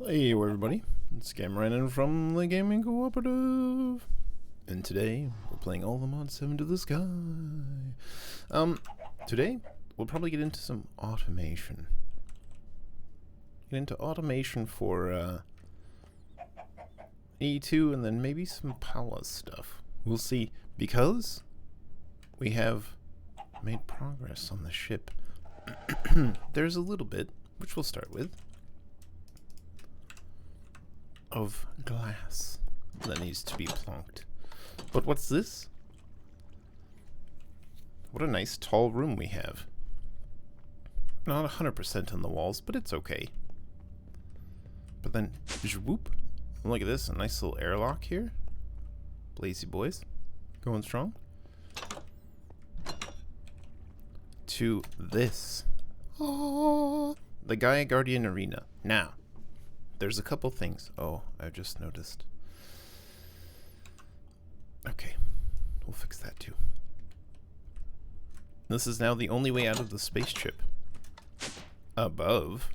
Hey everybody, it's Cameron from the Gaming Cooperative, and today we're playing all the mods 7 to the sky. Today we'll probably get into some automation. Get into automation for E2 and then maybe some Pala stuff. We'll see, because we have made progress on the ship. There's a little bit, which we'll start with, of glass that needs to be plonked. But what's this? What a nice tall room we have. Not 100% on the walls, but it's okay. But then, whoop! Look at this, a nice little airlock here. Lazy boys, going strong. To this. Oh, the Gaia Guardian Arena. Now, there's a couple things. Oh, I've just noticed. Okay, we'll fix that too. This is now the only way out of the spaceship. Above.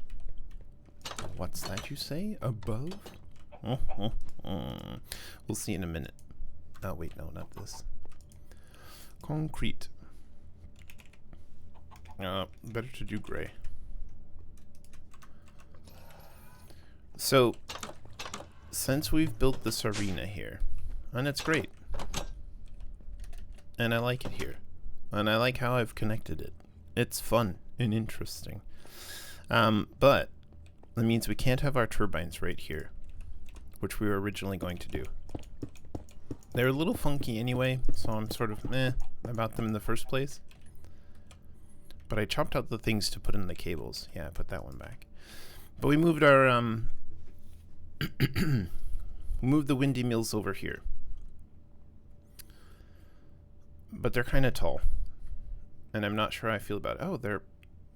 What's that you say? Above? We'll see in a minute. Oh, wait, no, not this. Concrete. Better to do gray. So, since we've built this arena here, and it's great, and I like it here, and I like how I've connected it. It's fun and interesting. But that means we can't have our turbines right here, which we were originally going to do. They're a little funky anyway, so I'm sort of meh about them in the first place. But I chopped out the things to put in the cables. Yeah, I put that one back. But we moved our move the windy mills over here, but they're kind of tall, and I'm not sure how I feel about it. Oh, they're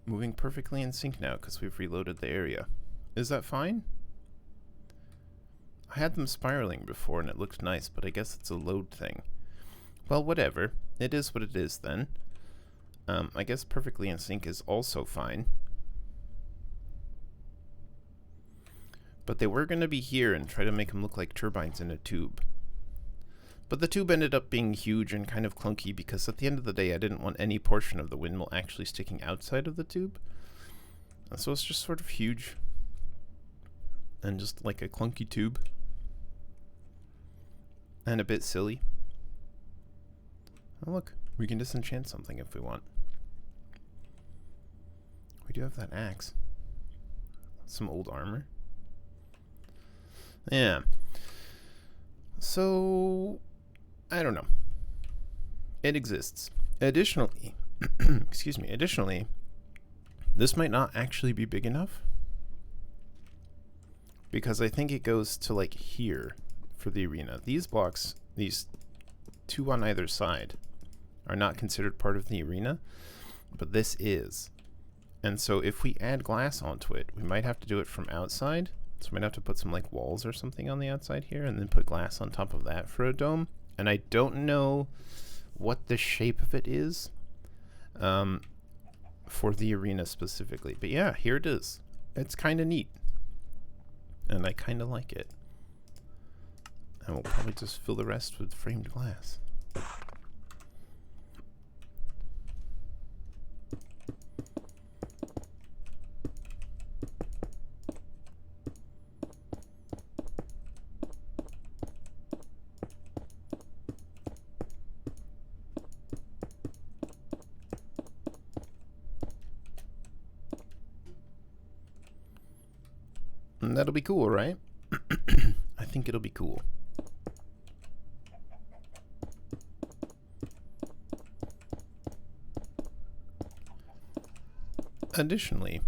moving perfectly in sync now because we've reloaded the area. Is that fine? I had them spiraling before and it looked nice, but I guess it's a load thing. Well, whatever, it is what it is then. I guess perfectly in sync is also fine. But they were going to be here and try to make them look like turbines in a tube. But the tube ended up being huge and kind of clunky because at the end of the day I didn't want any portion of the windmill actually sticking outside of the tube. And so it's just sort of huge. And just like a clunky tube. And a bit silly. Oh look, we can disenchant something if we want. We do have that axe. Some old armor. Yeah. So, I don't know. It exists. Additionally, excuse me, additionally, this might not actually be big enough, because I think it goes to like here for the arena. These blocks, these two on either side, are not considered part of the arena, but this is. And so if we add glass onto it, we might have to do it from outside. So we might have to put some like walls or something on the outside here and then put glass on top of that for a dome. And I don't know what the shape of it is for the arena specifically. But yeah, here it is. It's kind of neat. And I kind of like it. And we'll probably just fill the rest with framed glass. And that'll be cool, right? I think it'll be cool. additionally,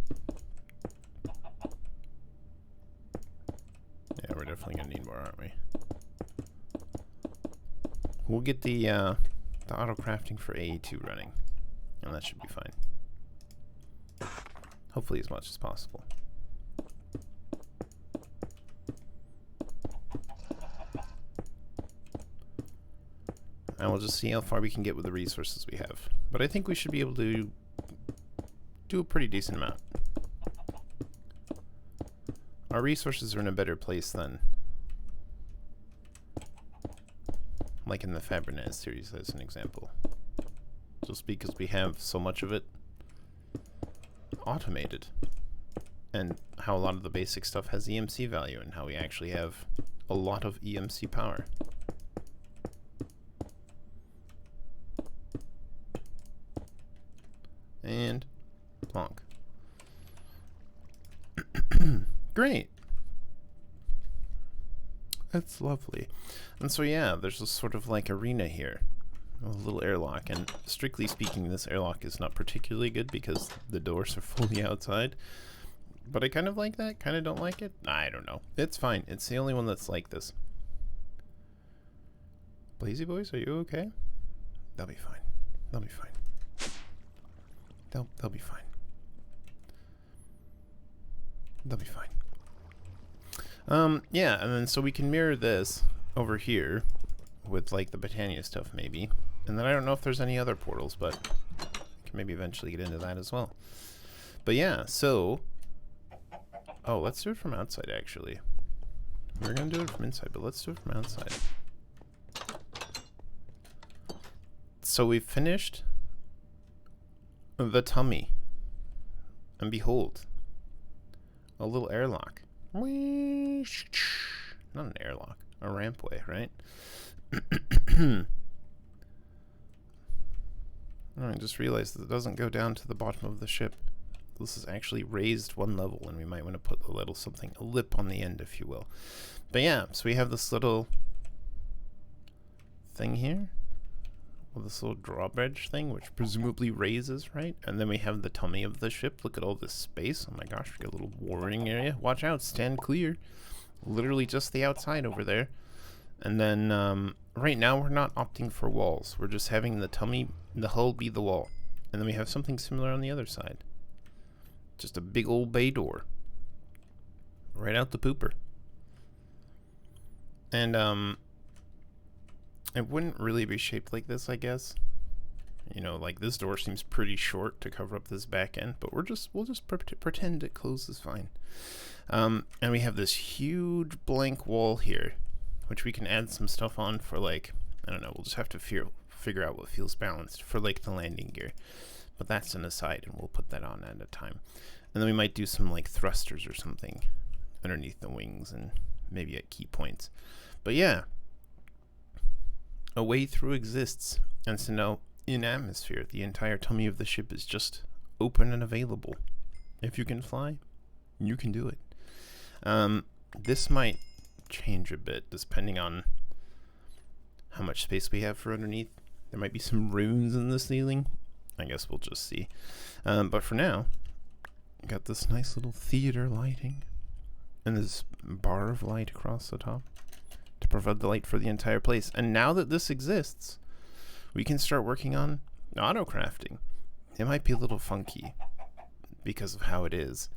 yeah, we're definitely gonna need more, aren't we? We'll get the auto crafting for AE2 running, and that should be fine. Hopefully as much as possible. And we'll just see how far we can get with the resources we have. But I think we should be able to do a pretty decent amount. Our resources are in a better place than like in the Fabrinaz series as an example. Just because we have so much of it automated. And how a lot of the basic stuff has EMC value and how we actually have a lot of EMC power. And bonk. Great. That's lovely. And so yeah, there's this sort of like arena here. A little airlock, and strictly speaking this airlock is not particularly good because the doors are fully outside. But I kind of like that, kind of don't like it. I don't know. It's fine. It's the only one that's like this. Blazy boys, are you okay? They'll be fine. They'll be fine. They'll be fine. They'll be fine. Yeah, and then so we can mirror this over here with like the Britannia stuff maybe. And then I don't know if there's any other portals, but I can maybe eventually get into that as well. But yeah, so oh, let's do it from outside actually. We're gonna do it from inside, but let's do it from outside. So we've finished the tummy. And behold, a little airlock. Not an airlock, a rampway, right? I just realized that it doesn't go down to the bottom of the ship. This is actually raised one level, and we might want to put a little something, a lip on the end, if you will. But yeah, so we have this little thing here. Well, this little drawbridge thing, which presumably raises, right? And then we have the tummy of the ship. Look at all this space. Oh my gosh, we got a little warning area. Watch out, stand clear. Literally just the outside over there. And then right now we're not opting for walls. We're just having the tummy, the hull be the wall. And then we have something similar on the other side. Just a big old bay door. Right out the pooper. And it wouldn't really be shaped like this, I guess. You know, like this door seems pretty short to cover up this back end, but we'll just pretend it closes fine. And we have this huge blank wall here, which we can add some stuff on for like, I don't know, we'll just have to figure out what feels balanced for like the landing gear. But that's an aside, and we'll put that on at a time. And then we might do some like thrusters or something underneath the wings and maybe at key points. But yeah. A way through exists, and so now in atmosphere, the entire tummy of the ship is just open and available. If you can fly, you can do it. This might change a bit depending on how much space we have for underneath. There might be some runes in the ceiling. I guess we'll just see. But for now, got this nice little theater lighting and this bar of light across the top to provide the light for the entire place. And now that this exists, we can start working on auto-crafting. It might be a little funky because of how it is.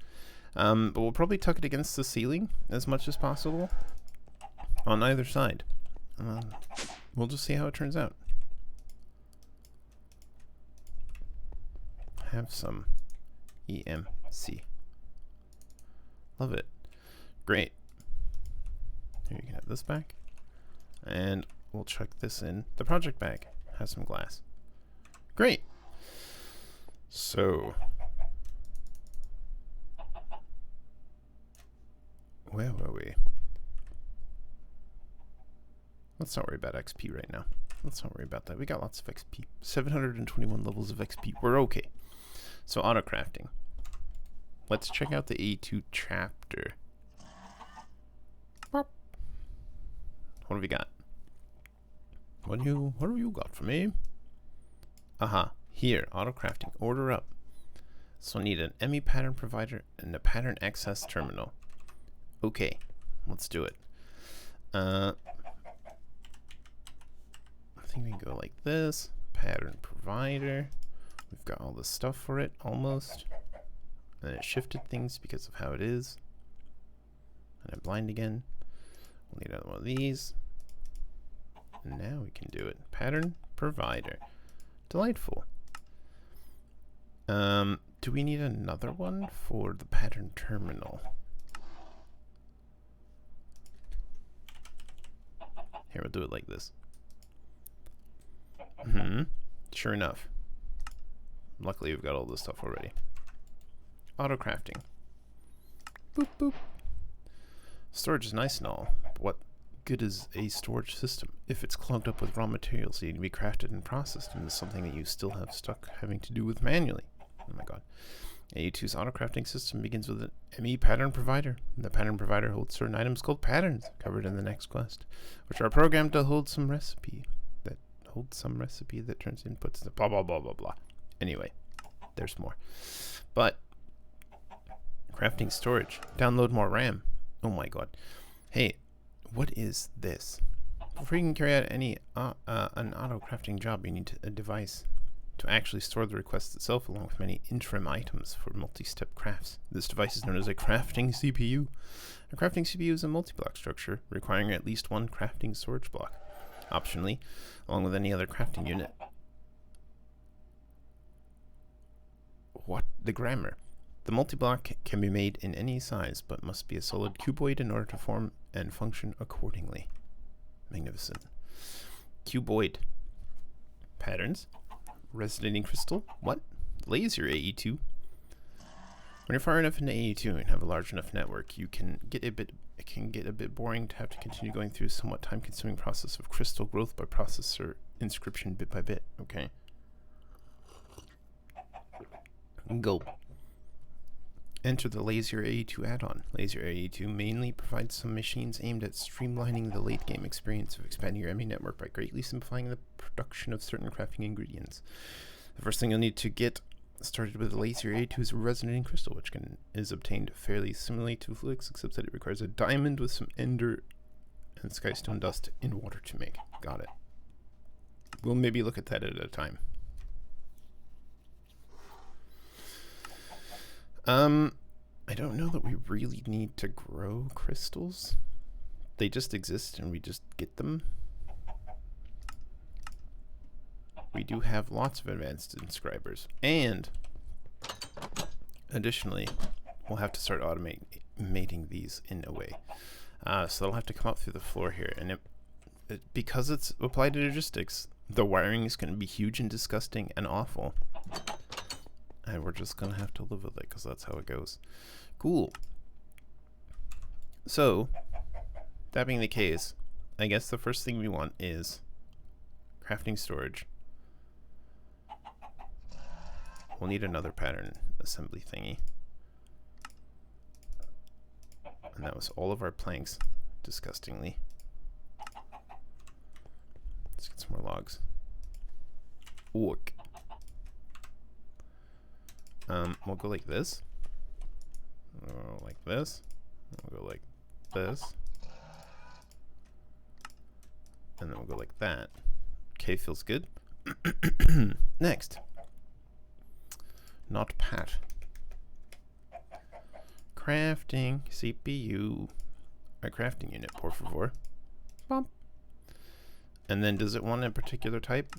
But we'll probably tuck it against the ceiling as much as possible on either side. We'll just see how it turns out. Have some EMC. Love it. Great. Here, you can have this back. And we'll chuck this in the project bag. Has some glass. Great. So, where were we? Let's not worry about XP right now. Let's not worry about that. We got lots of XP. 721 levels of XP. We're okay. So, auto-crafting. Let's check out the A2 chapter. What have we got? What have you got for me? Aha, here, auto-crafting. Order up. So we'll need an ME pattern provider and a pattern access terminal. Okay, let's do it. I think we can go like this. Pattern provider. We've got all the stuff for it, almost. And it shifted things because of how it is. And I'm blind again. We'll need another one of these. And now we can do it. Pattern provider. Delightful. Do we need another one for the pattern terminal? Here, we'll do it like this. Sure enough. Luckily, we've got all this stuff already. Autocrafting. Boop, boop. Storage is nice and all, but what good is a storage system if it's clogged up with raw materials needing to be crafted and processed into something that you still have stuck having to do with manually? Oh my god. AU2's autocrafting system begins with an ME pattern provider. The pattern provider holds certain items called patterns, covered in the next quest, which are programmed to hold some recipe that turns inputs to blah blah blah blah blah. Anyway, there's more. But crafting storage. Download more RAM. Oh my god. Hey, what is this? Before you can carry out any an auto crafting job, you need a device to actually store the request itself, along with many interim items for multi-step crafts. This device is known as a crafting CPU. A crafting CPU is a multi-block structure requiring at least one crafting storage block. Optionally, along with any other crafting unit. What? The grammar. The multi-block can be made in any size, but must be a solid cuboid in order to form and function accordingly. Magnificent. Cuboid. Patterns. Resonating crystal. What? Laser AE2. When you're far enough into AE2 and have a large enough network, it can get a bit boring to have to continue going through a somewhat time-consuming process of crystal growth by processor inscription bit by bit. Okay. Go. Enter the Laser AE2 add-on. Laser AE2 mainly provides some machines aimed at streamlining the late-game experience of expanding your ME network by greatly simplifying the production of certain crafting ingredients. The first thing you'll need to get started with the Laser AE2 is a resonating crystal, which is obtained fairly similarly to Flix, except that it requires a diamond with some ender and skystone dust in water to make. Got it. We'll maybe look at that at a time. I don't know that we really need to grow crystals. They just exist and we just get them. We do have lots of advanced inscribers. And additionally, we'll have to start automating these in a way. So they'll have to come up through the floor here. And because it's applied to logistics, the wiring is going to be huge and disgusting and awful. And we're just going to have to live with it because that's how it goes. Cool. So, that being the case, I guess the first thing we want is crafting storage. We'll need another pattern assembly thingy. And that was all of our planks, disgustingly. Let's get some more logs. Orc. We'll go like this. We'll go like this. We'll go like this. And then we'll go like that. Okay, feels good. Next. Not pat. Crafting CPU. A crafting unit, por favor. Bump. And then does it want a particular type?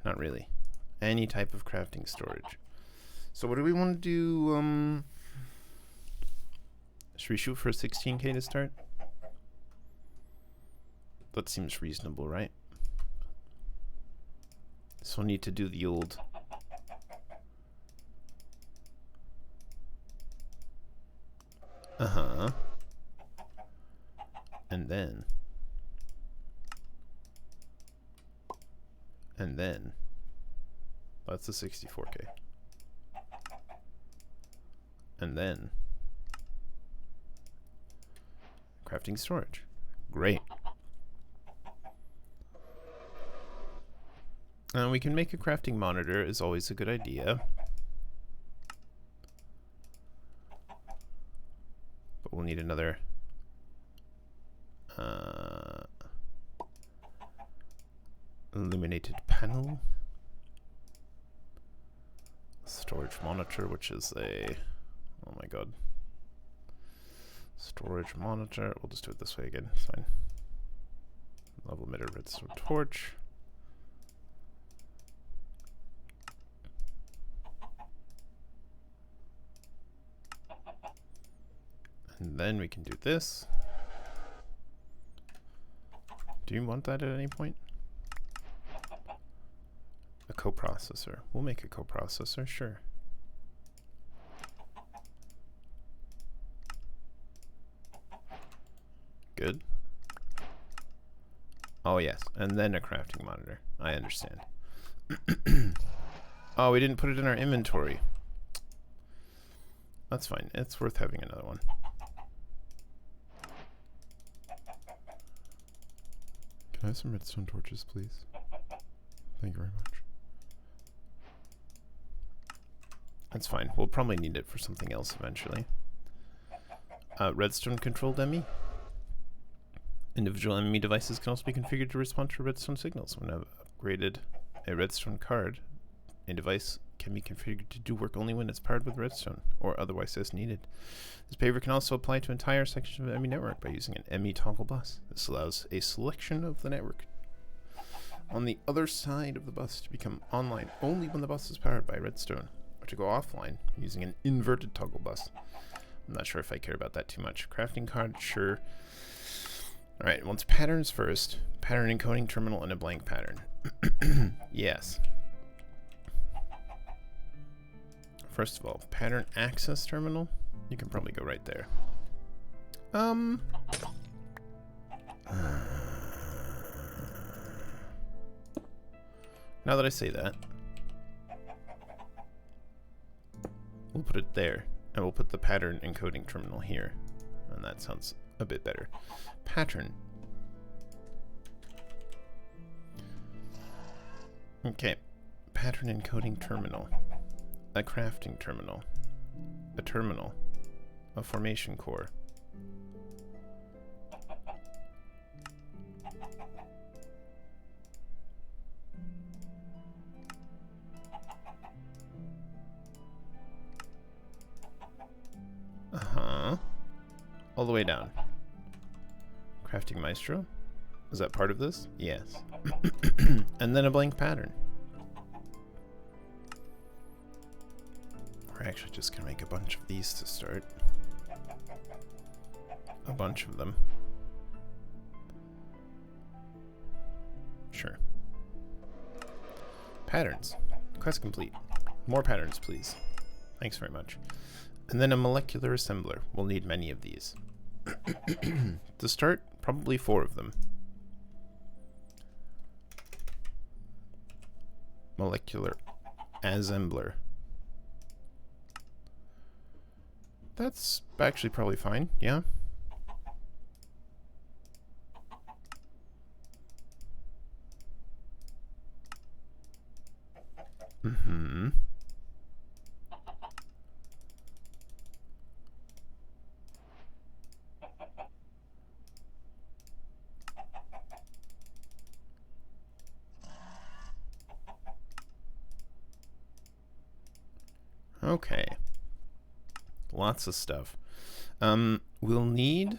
Not really. Any type of crafting storage. So what do we want to do? Should we shoot for 16K to start? That seems reasonable, right? So we'll need to do the old and then that's the 64K. And then crafting storage. Great. We can make a crafting monitor, is always a good idea. But we'll need another illuminated panel. Storage monitor, which is a... Oh my god. Storage monitor. We'll just do it this way again. It's fine. Level emitter, redstone torch. And then we can do this. Do you want that at any point? A coprocessor. We'll make a coprocessor, sure. Good. Oh yes, and then a crafting monitor. I understand. Oh, we didn't put it in our inventory. That's fine. It's worth having another one. Can I have some redstone torches, please? Thank you very much. That's fine. We'll probably need it for something else eventually. Redstone controlled ME. Individual ME devices can also be configured to respond to redstone signals. When I've upgraded a redstone card, a device can be configured to do work only when it's powered with redstone, or otherwise as needed. This behavior can also apply to entire sections of the ME network by using an ME toggle bus. This allows a selection of the network on the other side of the bus to become online only when the bus is powered by redstone, or to go offline using an inverted toggle bus. I'm not sure if I care about that too much. Crafting card, sure. Alright, wants patterns first. Pattern encoding terminal and a blank pattern. Yes. First of all, pattern access terminal. You can probably go right there. Now that I say that, we'll put it there, and we'll put the pattern encoding terminal here, and that sounds a bit better. Pattern. Okay, pattern encoding terminal, a crafting terminal, a terminal, a formation core. All the way down. Crafting Maestro. Is that part of this? Yes. And then a blank pattern. We're actually just gonna make a bunch of these to start. A bunch of them. Sure. Patterns. Quest complete. More patterns, please. Thanks very much. And then a molecular assembler. We'll need many of these. To start, probably 4 of them. Molecular assembler. That's actually probably fine, yeah. Mm-hmm. Okay. Lots of stuff. We'll need...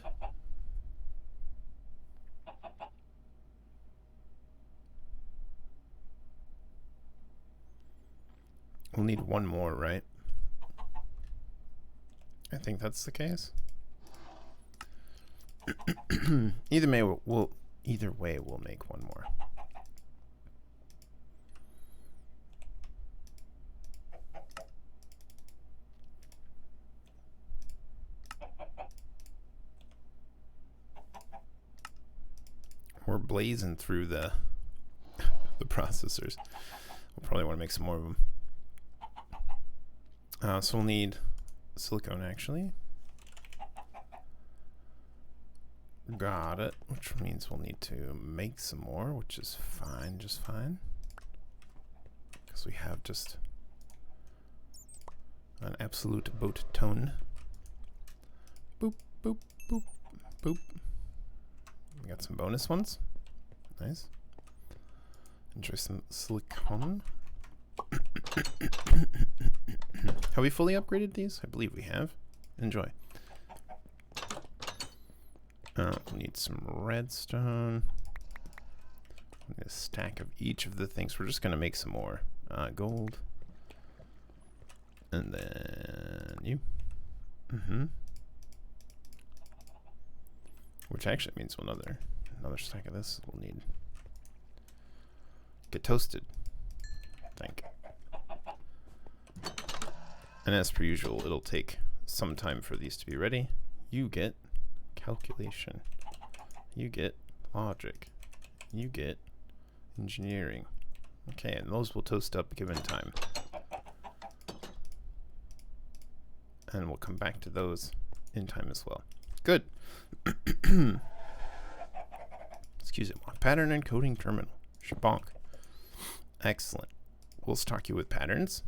We'll need one more, right? I think that's the case. Either way, we'll make one more. We're blazing through the processors. We'll probably want to make some more of them. So we'll need silicone, actually. Got it. Which means we'll need to make some more, which is fine, just fine. because we have just an absolute boat tone. Boop, boop, boop, boop. We got some bonus ones. Nice. Enjoy some silicone. Have we fully upgraded these? I believe we have. Enjoy. We need some redstone. We need a stack of each of the things. We're just going to make some more. Gold. And then you. Which actually means another stack of this we'll need. Get toasted. I think. And as per usual, it'll take some time for these to be ready. You get calculation. You get logic. You get engineering. Okay, and those will toast up given time. And we'll come back to those in time as well. Good. Excuse me. Pattern encoding terminal. Shabonk. Excellent. We'll stock you with patterns.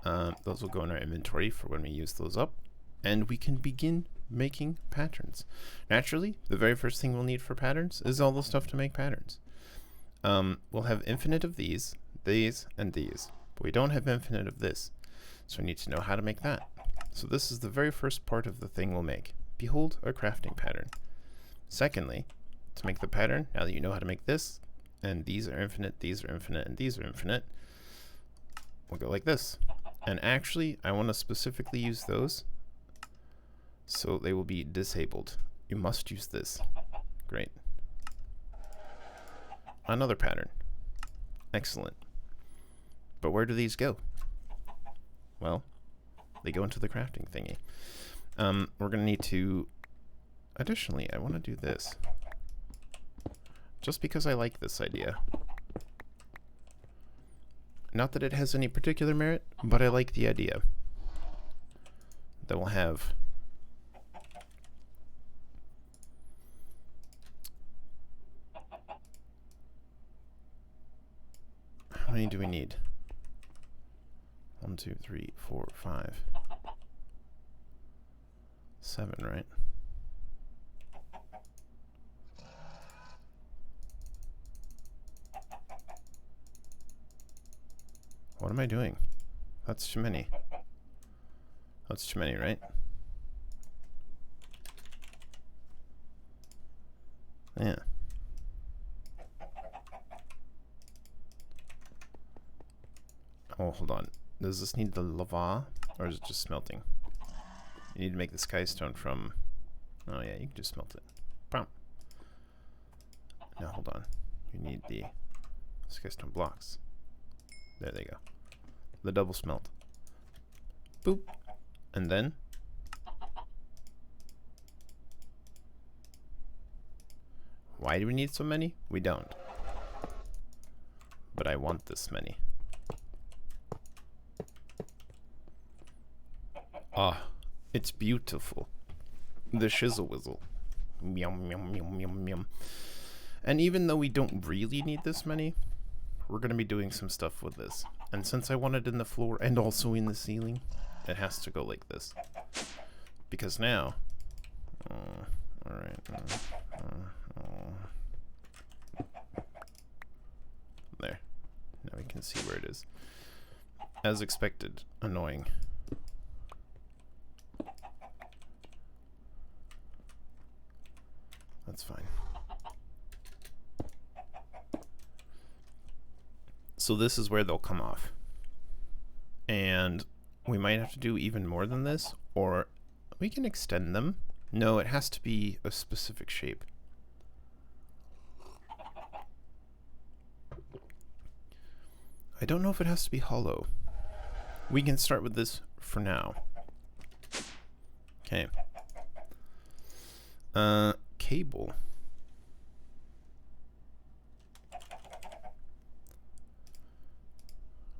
Those will go in our inventory for when we use those up. And we can begin making patterns. Naturally, the very first thing we'll need for patterns is all the stuff to make patterns. We'll have infinite of these, and these. But we don't have infinite of this. So we need to know how to make that. So this is the very first part of the thing we'll make. Behold our crafting pattern. Secondly, to make the pattern, now that you know how to make this, and these are infinite, and these are infinite, we'll go like this. And actually, I want to specifically use those, so they will be disabled. You must use this. Great. Another pattern. Excellent. But where do these go? Well, they go into the crafting thingy. We're going to need to... Additionally, I want to do this. Just because I like this idea. Not that it has any particular merit, but I like the idea. That we'll have... How many do we need? 1, 2, 3, 4, 5. 7, right? What am I doing? That's too many. That's too many, right? Yeah. Oh, hold on. Does this need the lava, or is it just smelting? You need to make the sky stone from... Oh yeah, you can just smelt it. Bam. Now hold on. You need the sky stone blocks. There they go. The double smelt. Boop. And then... Why do we need so many? We don't. But I want this many. Ah, it's beautiful. The shizzle whizzle. Yum, yum, yum, yum, yum. And even though we don't really need this many, we're going to be doing some stuff with this. And since I want it in the floor and also in the ceiling, it has to go like this. Because now... Alright. There. Now we can see where it is. As expected, annoying. That's fine. So this is where they'll come off. And we might have to do even more than this, or we can extend them. No, it has to be a specific shape. I don't know if it has to be hollow. We can start with this for now. Okay. Cable.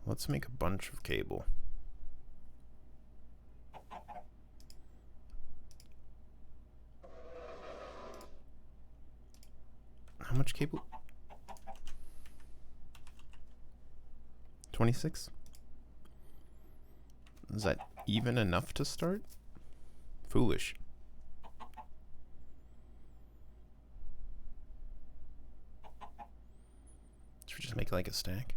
Let's make a bunch of cable. How much cable? 26? Is that even enough to start? Foolish. Should we just make like a stack?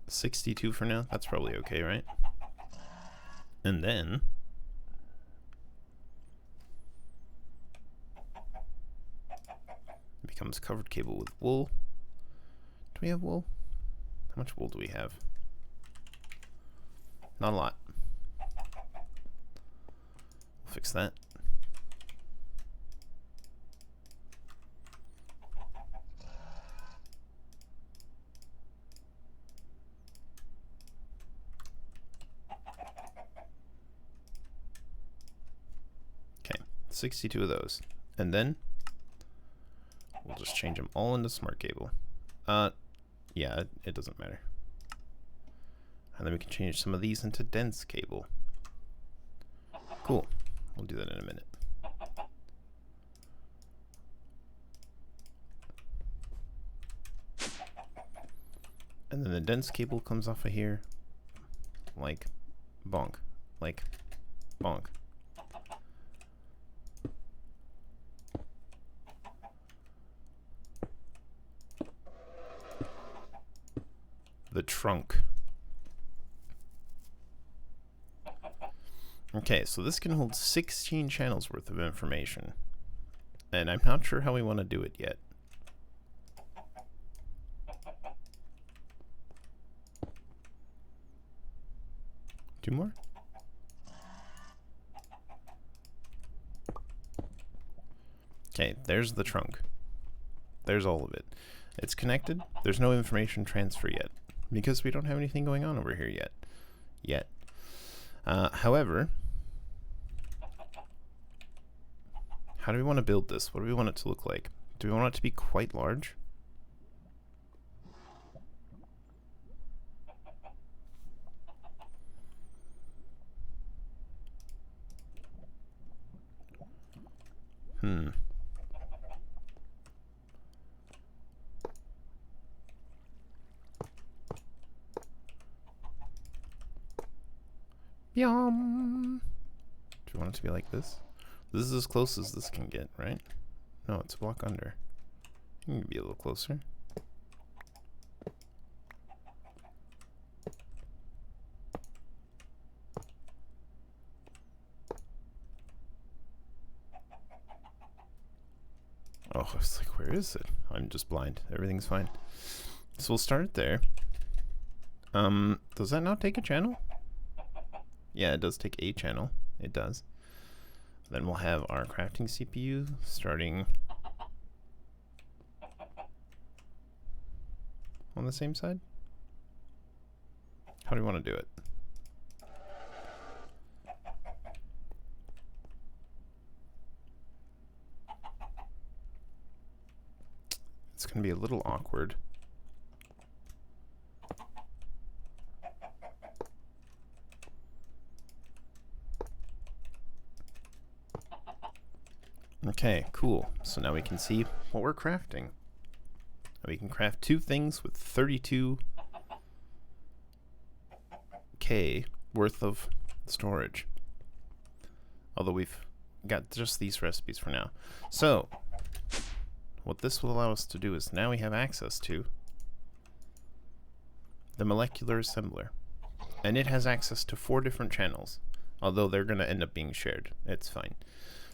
$62 for now. That's probably okay, right? And then it becomes covered cable with wool. Do we have wool? How much wool do we have? Not a lot. We'll fix that. Okay, 62 of those. And then we'll just change them all into smart cable. Yeah, it doesn't matter. And then we can change some of these into dense cable. Cool. We'll do that in a minute. And then the dense cable comes off of here. Like bonk. Like bonk. The trunk. Okay, so this can hold 16 channels worth of information. And I'm not sure how we want to do it yet. Two more? Okay, there's the trunk. There's all of it. It's connected. There's no information transfer yet, because we don't have anything going on over here yet. However, how do we want to build this? What do we want it to look like? Do we want it to be quite large? Yum. Do you want it to be like this? This is as close as this can get, right? No, it's a block under. You can be a little closer. Oh, I was like, where is it? I'm just blind. Everything's fine. So we'll start there. Does that not take a channel? Yeah, it does take a channel. It does. Then we'll have our crafting CPU starting on the same side. How do we want to do it? It's going to be a little awkward. Okay, cool. So now we can see what we're crafting. We can craft 2 things with 32K worth of storage. Although we've got just these recipes for now. So, what this will allow us to do is now we have access to the molecular assembler. And it has access to 4 different channels. Although they're going to end up being shared. It's fine.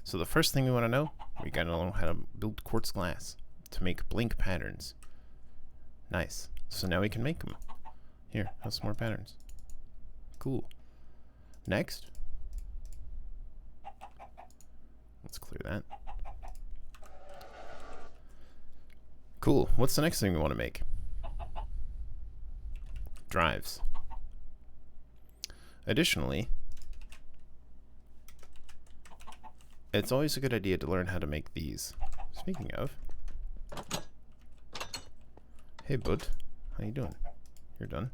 So the first thing we want to know, we got to know how to build quartz glass to make blink patterns. Nice. So now we can make them. Here, have some more patterns. Cool. Next, let's clear that. Cool. What's the next thing we want to make? Drives. Additionally, it's always a good idea to learn how to make these. Speaking of, Hey, bud. How you doing? You're done.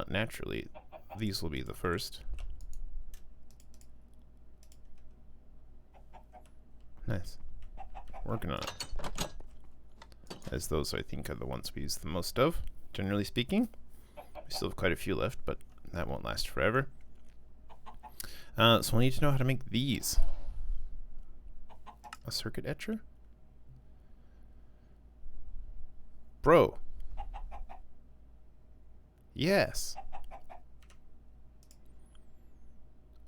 Naturally, these will be the first. Nice. Working on it. As those, I think, are the ones we use the most of, generally speaking. We still have quite a few left, but that won't last forever. So we'll need to know how to make these. A circuit etcher? Bro. Yes.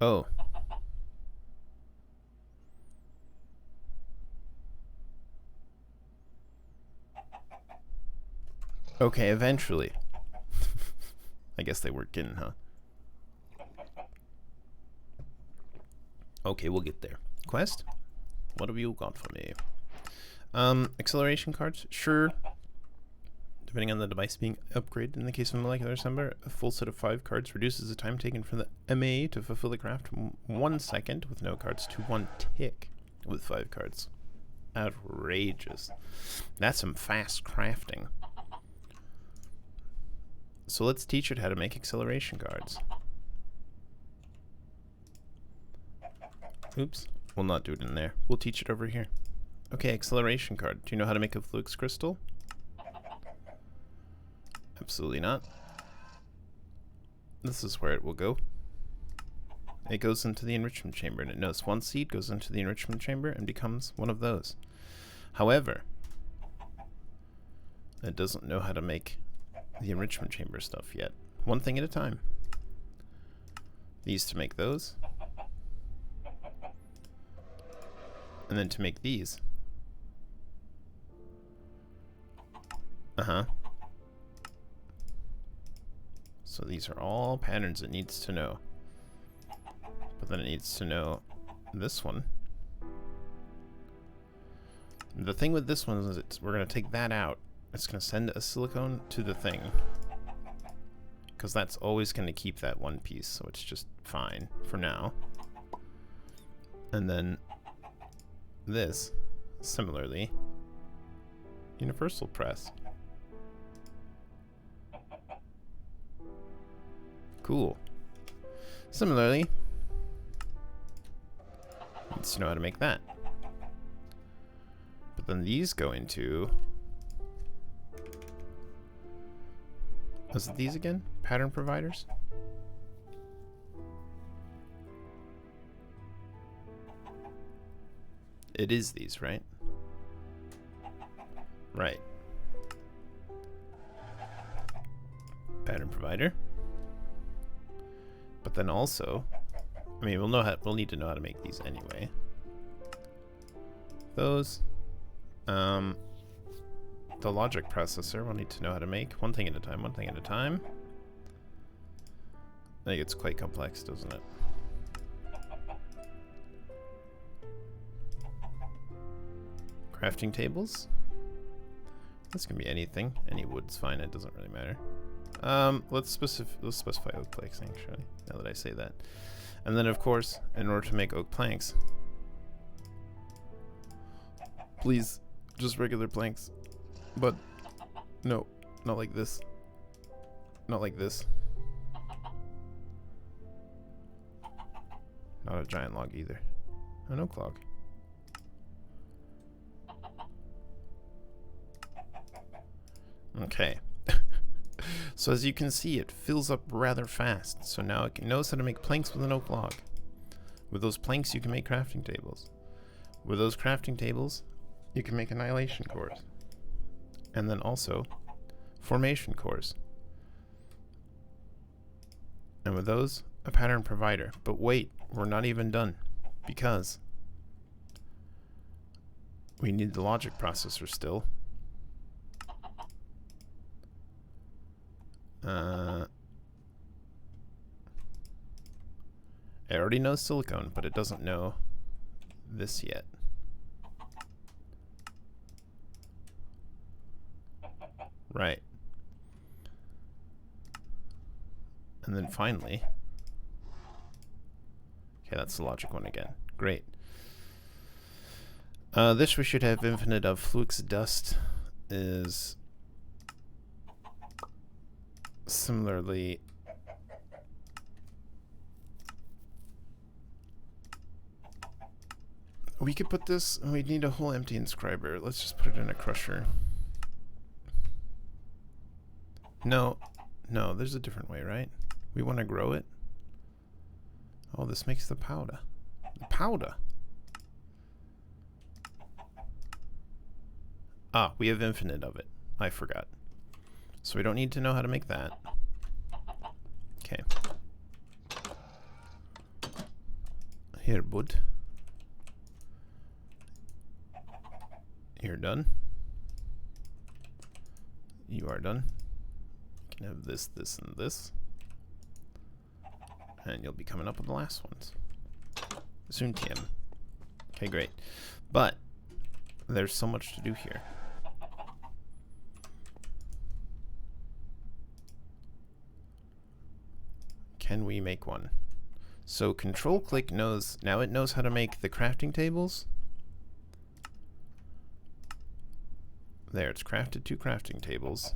Oh. Okay, eventually. I guess they work in, huh? Okay, we'll get there. Quest? What have you got for me? Acceleration cards? Sure. Depending on the device being upgraded. In the case of molecular assembler, a full set of 5 cards reduces the time taken for the MA to fulfill the craft from 1 second with no cards to 1 tick with 5 cards. Outrageous. That's some fast crafting. So let's teach it how to make acceleration cards. Oops. We'll not do it in there. We'll teach it over here. Okay, acceleration card. Do you know how to make a flux crystal? Absolutely not. This is where it will go. It goes into the enrichment chamber, and it knows 1 seed goes into the enrichment chamber and becomes one of those. However, it doesn't know how to make the enrichment chamber stuff yet. One thing at a time. These to make those. And then to make these. So these are all patterns it needs to know. But then it needs to know this one. The thing with this one is we're going to take that out. It's going to send a silicone to the thing. Because that's always going to keep that one piece, so it's just fine for now. And then this, similarly, universal press. Cool. Similarly, needs to know how to make that. But then these go into... Was it these again? Pattern providers? It is these, right? Right. Pattern provider. But then also, I mean, we'll need to know how to make these anyway. Those, the logic processor we'll need to know how to make one thing at a time, one thing at a time. That gets quite complex, doesn't it? Crafting tables. This can be anything. Any wood's fine. It doesn't really matter. Let's specify oak planks, actually, now that I say that. And then, of course, in order to make oak planks, please, just regular planks. But, no, not like this. Not like this. Not a giant log either. An oak log. Okay. So as you can see, it fills up rather fast. So now it knows how to make planks with an oak log. With those planks, you can make crafting tables. With those crafting tables, you can make annihilation cores. And then also, formation cores. And with those, a pattern provider. But wait, we're not even done. Because we need the logic processor still. It already knows silicone, but it doesn't know this yet. Right. And then finally, okay, that's the logic one again. Great. This we should have infinite of flux dust is similarly we could put this, we'd need a whole empty inscriber. Let's just put it in a crusher. No, there's a different way, right? We want to grow it. Oh, this makes the powder. The powder. Ah, we have infinite of it. I forgot. So we don't need to know how to make that. Okay. Here, bud. You're done. You are done. You can have this, this, and this. And you'll be coming up with the last ones. Soon, Tim. Okay, great. But there's so much to do here. Can we make one? So control click knows, now it knows how to make the crafting tables. There, it's crafted 2 crafting tables.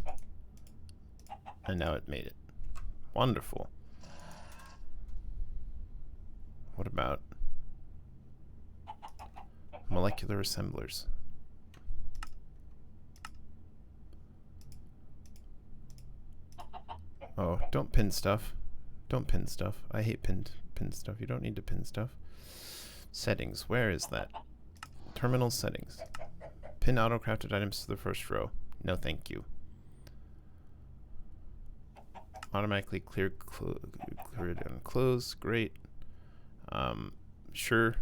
And now it made it. Wonderful. What about molecular assemblers? Oh, don't pin stuff. Don't pin stuff. I hate pin stuff. You don't need to pin stuff. Settings. Where is that? Terminal settings. Pin auto-crafted items to the first row. No, thank you. Automatically clear it and close. Great. Sure.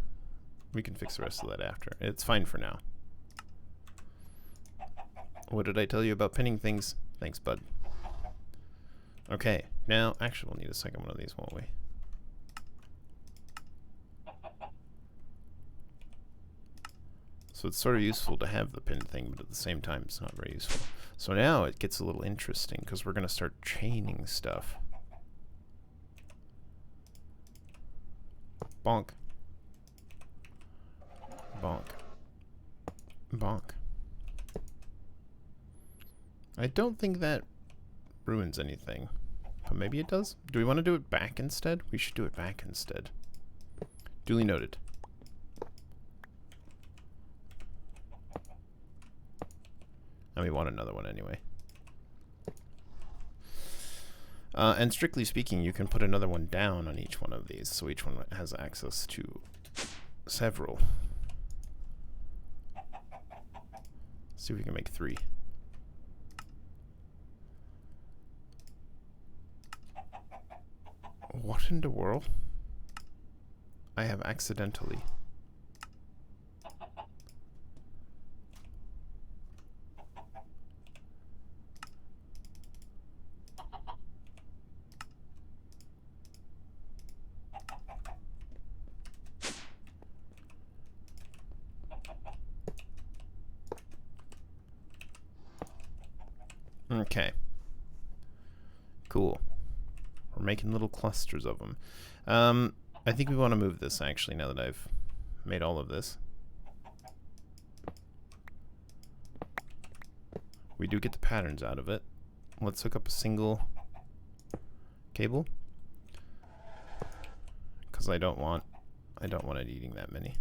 We can fix the rest of that after. It's fine for now. What did I tell you about pinning things? Thanks, bud. Okay, now, actually we'll need a second one of these, won't we? So it's sort of useful to have the pin thing, but at the same time it's not very useful. So now it gets a little interesting, because we're going to start chaining stuff. Bonk. Bonk. Bonk. I don't think that ruins anything, but maybe it does. Do we want to do it back instead? We should do it back instead. Duly noted. And we want another one anyway. And strictly speaking, you can put another one down on each one of these, so each one has access to several. Let's see if we can make 3. What in the world? I have accidentally. Okay. Cool. We're making little clusters of them. I think we want to move this actually now that I've made all of this. We do get the patterns out of it. Let's hook up a single cable, because I don't want it eating that many.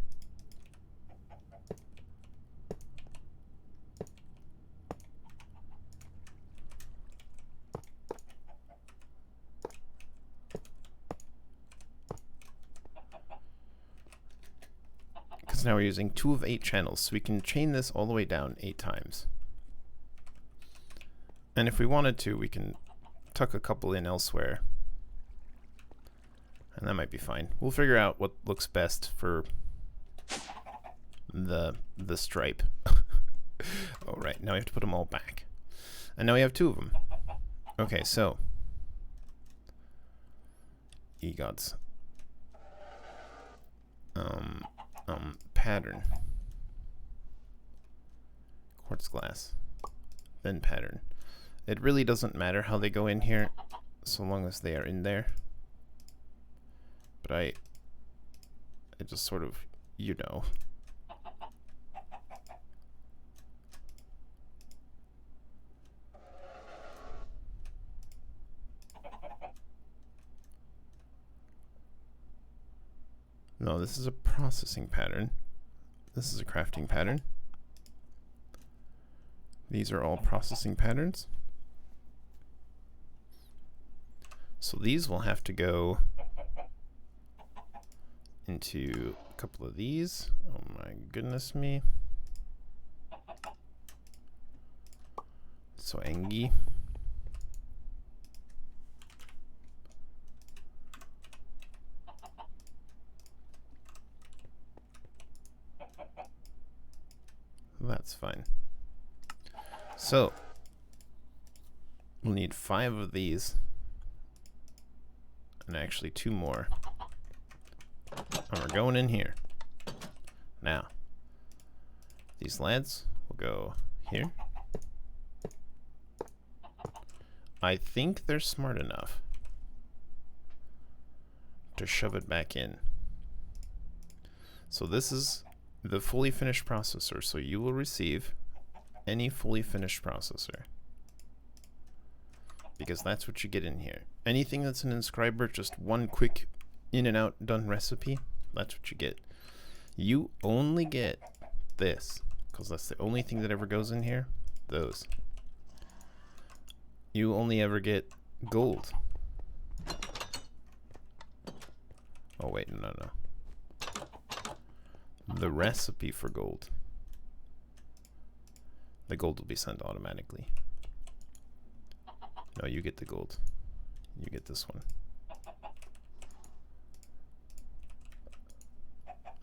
Now we're using 2 of 8 channels, so we can chain this all the way down 8 times. And if we wanted to, we can tuck a couple in elsewhere, and that might be fine. We'll figure out what looks best for the stripe. Oh right, now we have to put them all back, and now we have 2 of them. Okay, so egots. Pattern. Quartz glass. Then pattern. It really doesn't matter how they go in here, so long as they are in there. But I just sort of, you know. No, this is a processing pattern. This is a crafting pattern. These are all processing patterns. So these will have to go into a couple of these. Oh my goodness me. So Engie. That's fine. So we'll need 5 of these, and actually 2 more. And we're going in here. Now, these lads will go here. I think they're smart enough to shove it back in. So this is the fully finished processor. So you will receive any fully finished processor, because that's what you get in here. Anything that's an inscriber, just one quick in and out done recipe, that's what you get. You only get this, because that's the only thing that ever goes in here. Those. You only ever get gold. Oh wait, no. The recipe for gold. The gold will be sent automatically. No, you get the gold. You get this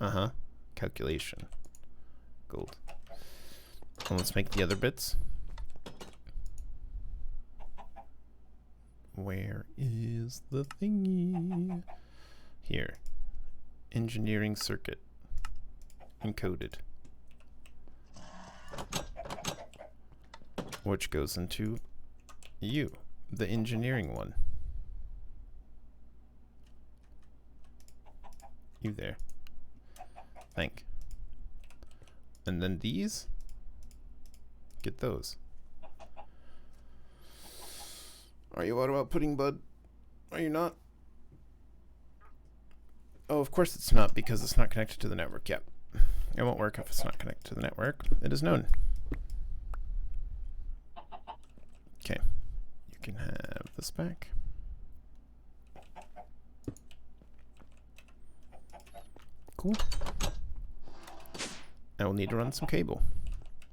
one. Calculation. Gold. And let's make the other bits. Where is the thingy? Here. Engineering circuit. Encoded. Which goes into you, the engineering one. You there. Thank. And then these, get those. Are you auto outputting, bud? Are you not? Oh, of course it's not, because it's not connected to the network yet. It won't work if it's not connected to the network. It is known. Okay, you can have this back. Cool. I will need to run some cable.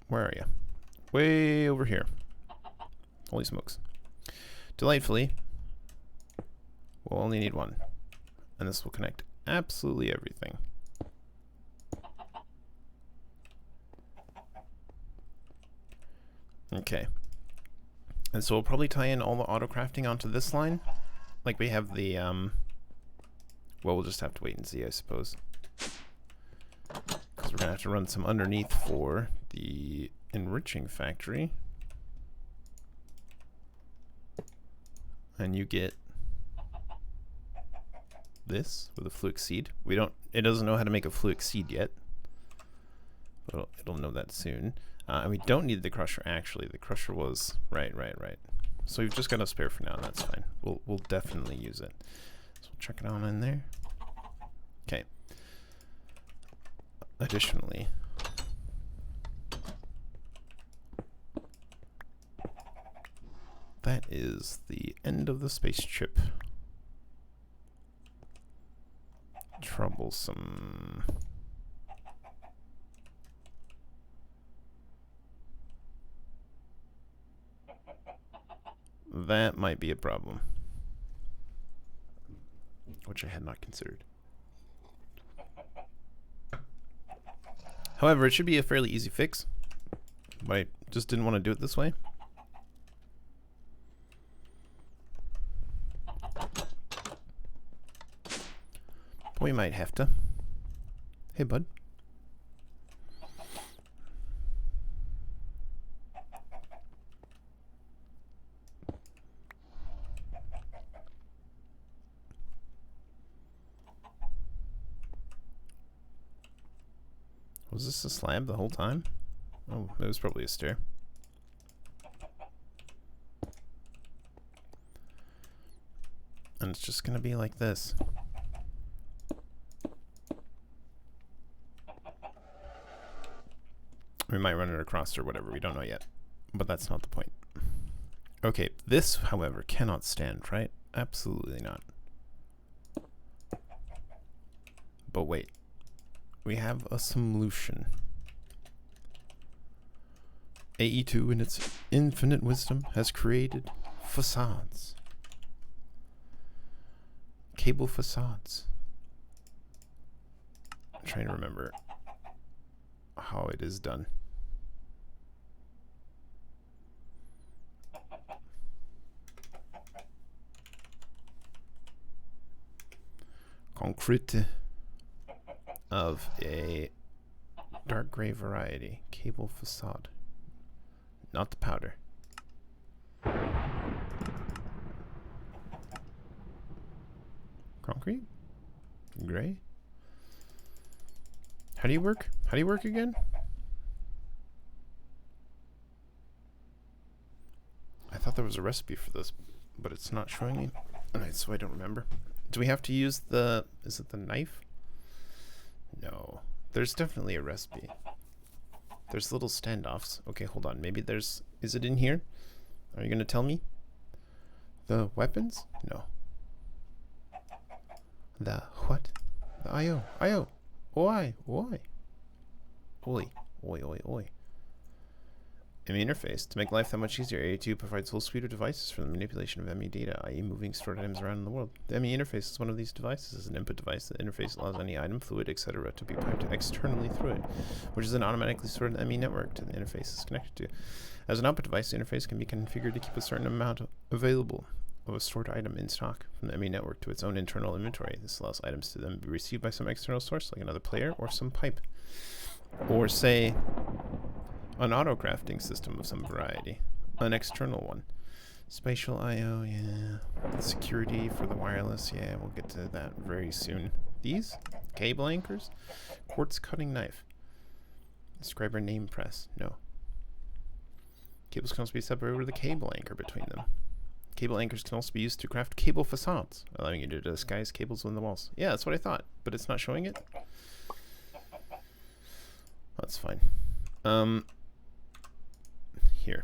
Where are you? Way over here. Holy smokes. Delightfully, we'll only need one. And this will connect absolutely everything. Okay. And so we'll probably tie in all the autocrafting onto this line. Like we have the, well, we'll just have to wait and see, I suppose. Because we're going to have to run some underneath for the enriching factory. And you get this with a fluid seed. It doesn't know how to make a fluid seed yet. But it'll know that soon. And we don't need the crusher, actually. The crusher was... Right. So we've just got a spare for now, and that's fine. We'll definitely use it. So we'll chuck it on in there. Okay. Additionally... That is the end of the spaceship. Troublesome. That might be a problem, which I had not considered. However, it should be a fairly easy fix, but I just didn't want to do it this way. But we might have to. Hey, bud. Was this a slab the whole time? Oh, it was probably a stair. And it's just gonna be like this. We might run it across or whatever, we don't know yet. But that's not the point. Okay, this, however, cannot stand, right? Absolutely not. But wait. We have a solution. AE2 in its infinite wisdom has created facades. Cable facades. I'm trying to remember how it is done. Concrete of a dark gray variety. Cable facade. Not the powder. Concrete? Gray? How do you work? How do you work again? I thought there was a recipe for this, but it's not showing me. Alright, so I don't remember. Do we have to use the... is it the knife? No. There's definitely a recipe. There's little standoffs. Okay, hold on. Maybe there's... is it in here? Are you going to tell me? The weapons? No. The what? The IO. IO. Oi. Oi. Oi. Oi. Oi. Oi. ME interface. To make life that much easier, AE2 provides a whole suite of devices for the manipulation of ME data, i.e. moving stored items around in the world. The ME interface is one of these devices. As an input device, the interface allows any item, fluid, etc. to be piped externally through it, which is then automatically stored in the ME network the interface is connected to. As an output device, the interface can be configured to keep a certain amount available of a stored item in stock from the ME network to its own internal inventory. This allows items to then be received by some external source, like another player or some pipe. Or say... an autocrafting system of some variety. An external one. Spatial I/O, yeah. Security for the wireless, yeah, we'll get to that very soon. These? Cable anchors? Quartz cutting knife. Describer name press, no. Cables can also be separated with a cable anchor between them. Cable anchors can also be used to craft cable facades, allowing you to disguise cables on the walls. Yeah, that's what I thought, but it's not showing it? That's fine. Here.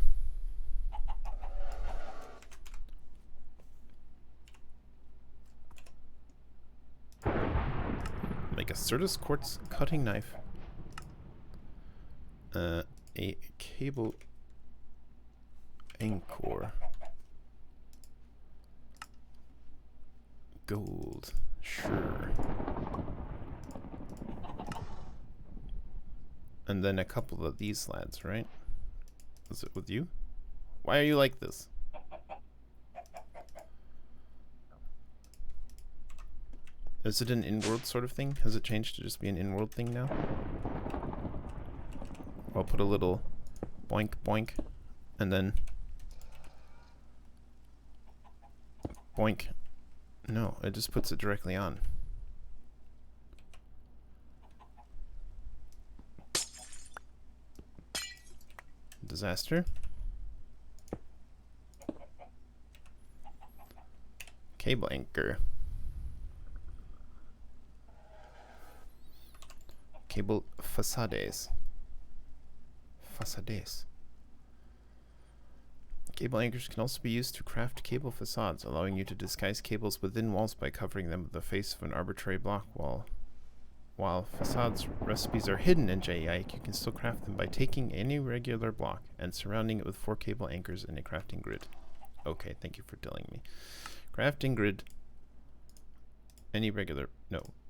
Make a Certus quartz cutting knife. A cable anchor. Gold. Sure. And then a couple of these lads, right? Is it with you? Why are you like this? Is it an in-world sort of thing? Has it changed to just be an in-world thing now? I'll put a little boink boink and then boink. No, it just puts it directly on. Disaster. Cable anchor. Cable facades. Facades. Cable anchors can also be used to craft cable facades, allowing you to disguise cables within walls by covering them with the face of an arbitrary block wall. While facades recipes are hidden in JEIC, you can still craft them by taking any regular block and surrounding it with 4 cable anchors in a crafting grid. Okay, thank you for telling me. Crafting grid, any regular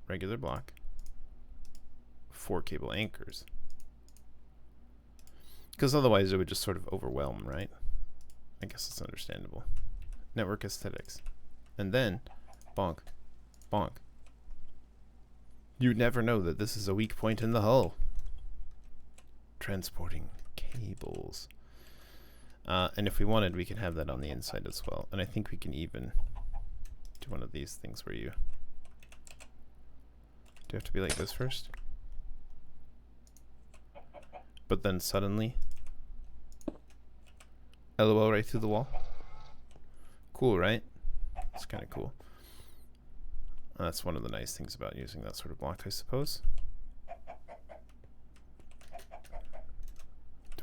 block, 4 cable anchors. Because otherwise it would just sort of overwhelm, right? I guess it's understandable. Network aesthetics. And then, bonk, bonk. You'd never know that this is a weak point in the hull. Transporting cables. And if we wanted, we could have that on the inside as well. And I think we can even do one of these things where you... Do you have to be like this first? But then suddenly... LOL right through the wall. Cool, right? It's kind of cool. That's one of the nice things about using that sort of block, I suppose.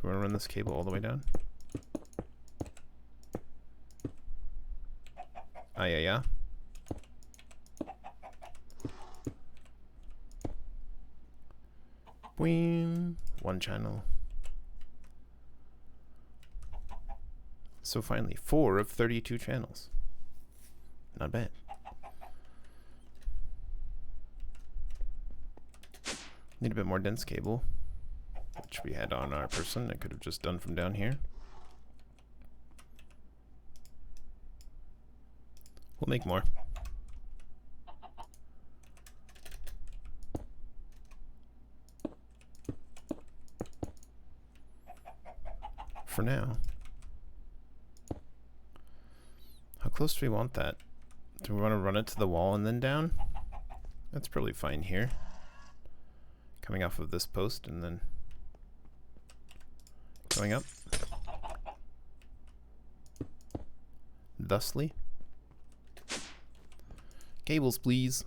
we want to run this cable all the way down? Ah, yeah. Boing. One channel. So finally, 4 of 32 channels. Not bad. Need a bit more dense cable, which we had on our person. I could have just done from down here. We'll make more. For now. How close do we want that? Do we want to run it to the wall and then down? That's probably fine here. Coming off of this post and then going up. Thusly. Cables, please.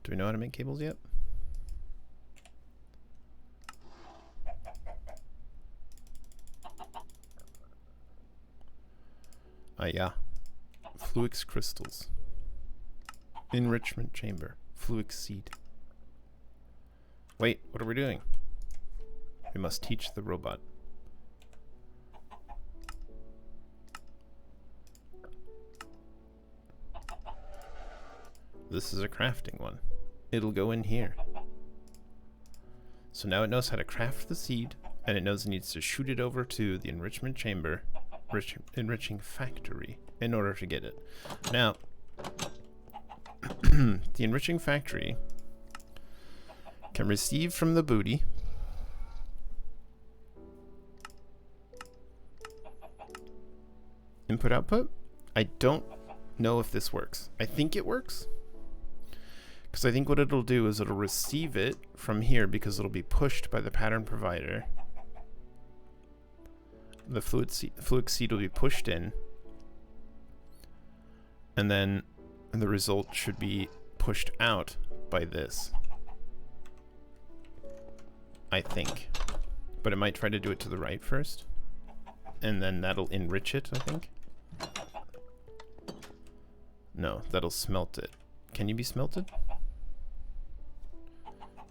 Do we know how to make cables yet? Ah, yeah. Fluix crystals. Enrichment chamber. Fluix seed. Wait, what are we doing? We must teach the robot. This is a crafting one. It'll go in here. So now it knows how to craft the seed, and it knows it needs to shoot it over to the enrichment chamber, enriching factory, in order to get it. Now, the enriching factory can receive from the booty input output. I don't know if this works. I think it works, because I think what it'll do is it'll receive it from here because it'll be pushed by the pattern provider. The fluix seed will be pushed in, and then the result should be pushed out by this, I think. But it might try to do it to the right first, and then that'll enrich it, I think. No, that'll smelt it. Can you be smelted?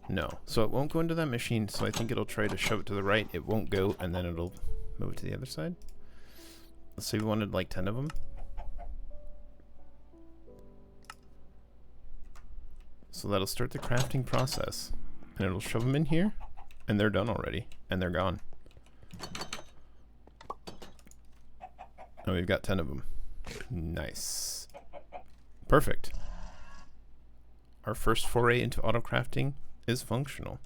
No. So it won't go into that machine, so I think it'll try to shove it to the right. It won't go, and then it'll move to the other side. Let's say we wanted like 10 of them. So that'll start the crafting process, and it'll shove them in here, and they're done already, and they're gone. Oh, we've got 10 of them. Nice. Perfect. Our first foray into autocrafting is functional.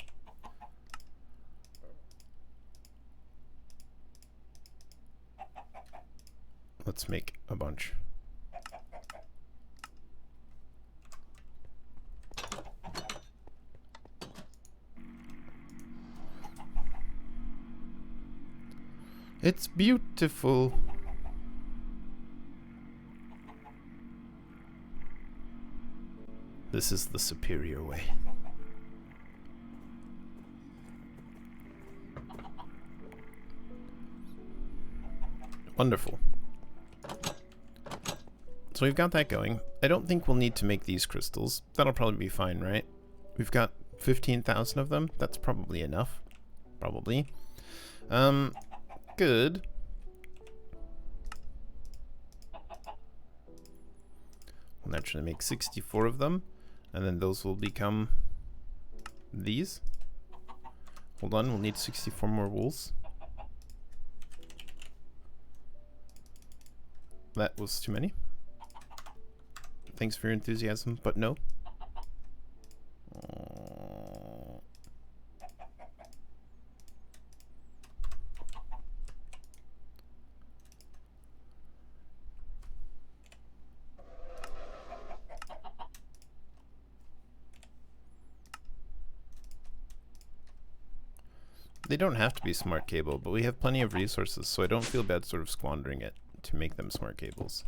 Let's make a bunch. It's beautiful. This is the superior way. Wonderful. So we've got that going. I don't think we'll need to make these crystals. That'll probably be fine, right? We've got 15,000 of them. That's probably enough. Probably. Good. We'll naturally make 64 of them, and then those will become these. Hold on, we'll need 64 more wools. That was too many. Thanks for your enthusiasm, but no. They don't have to be smart cable, but we have plenty of resources, so I don't feel bad sort of squandering it to make them smart cables.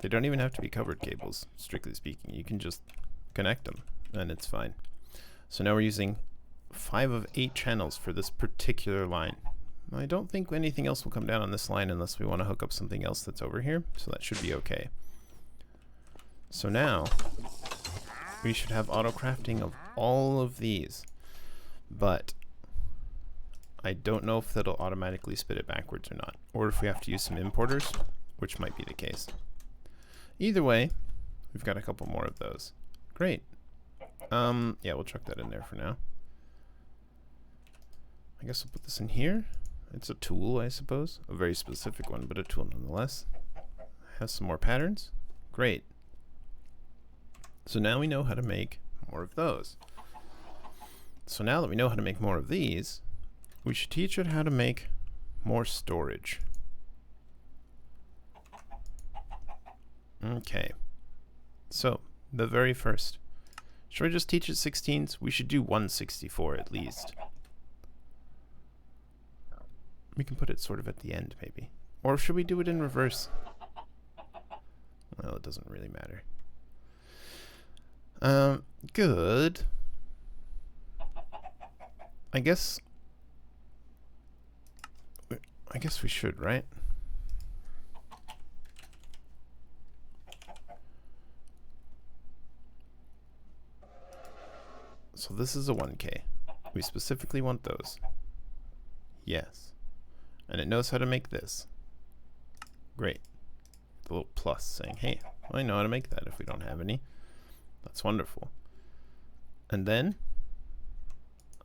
They don't even have to be covered cables, strictly speaking. You can just connect them, and it's fine. So now we're using 5 of 8 channels for this particular line. I don't think anything else will come down on this line unless we want to hook up something else that's over here, so that should be okay. So now we should have auto crafting of all of these, but I don't know if that'll automatically spit it backwards or not, or if we have to use some importers, which might be the case. Either way, we've got a couple more of those. Great. Yeah, we'll chuck that in there for now. I guess we'll put this in here. It's a tool, I suppose. A very specific one, but a tool nonetheless. Has some more patterns. Great. So now we know how to make more of those. So now that we know how to make more of these, we should teach it how to make more storage. Okay. So, the very first. Should we just teach it 16s? We should do 164 at least. We can put it sort of at the end, maybe. Or should we do it in reverse? Well, it doesn't really matter. Good. I guess we should, right? So this is a 1K. We specifically want those. Yes. And it knows how to make this. Great. The little plus saying, hey, I know how to make that if we don't have any. That's wonderful. And then,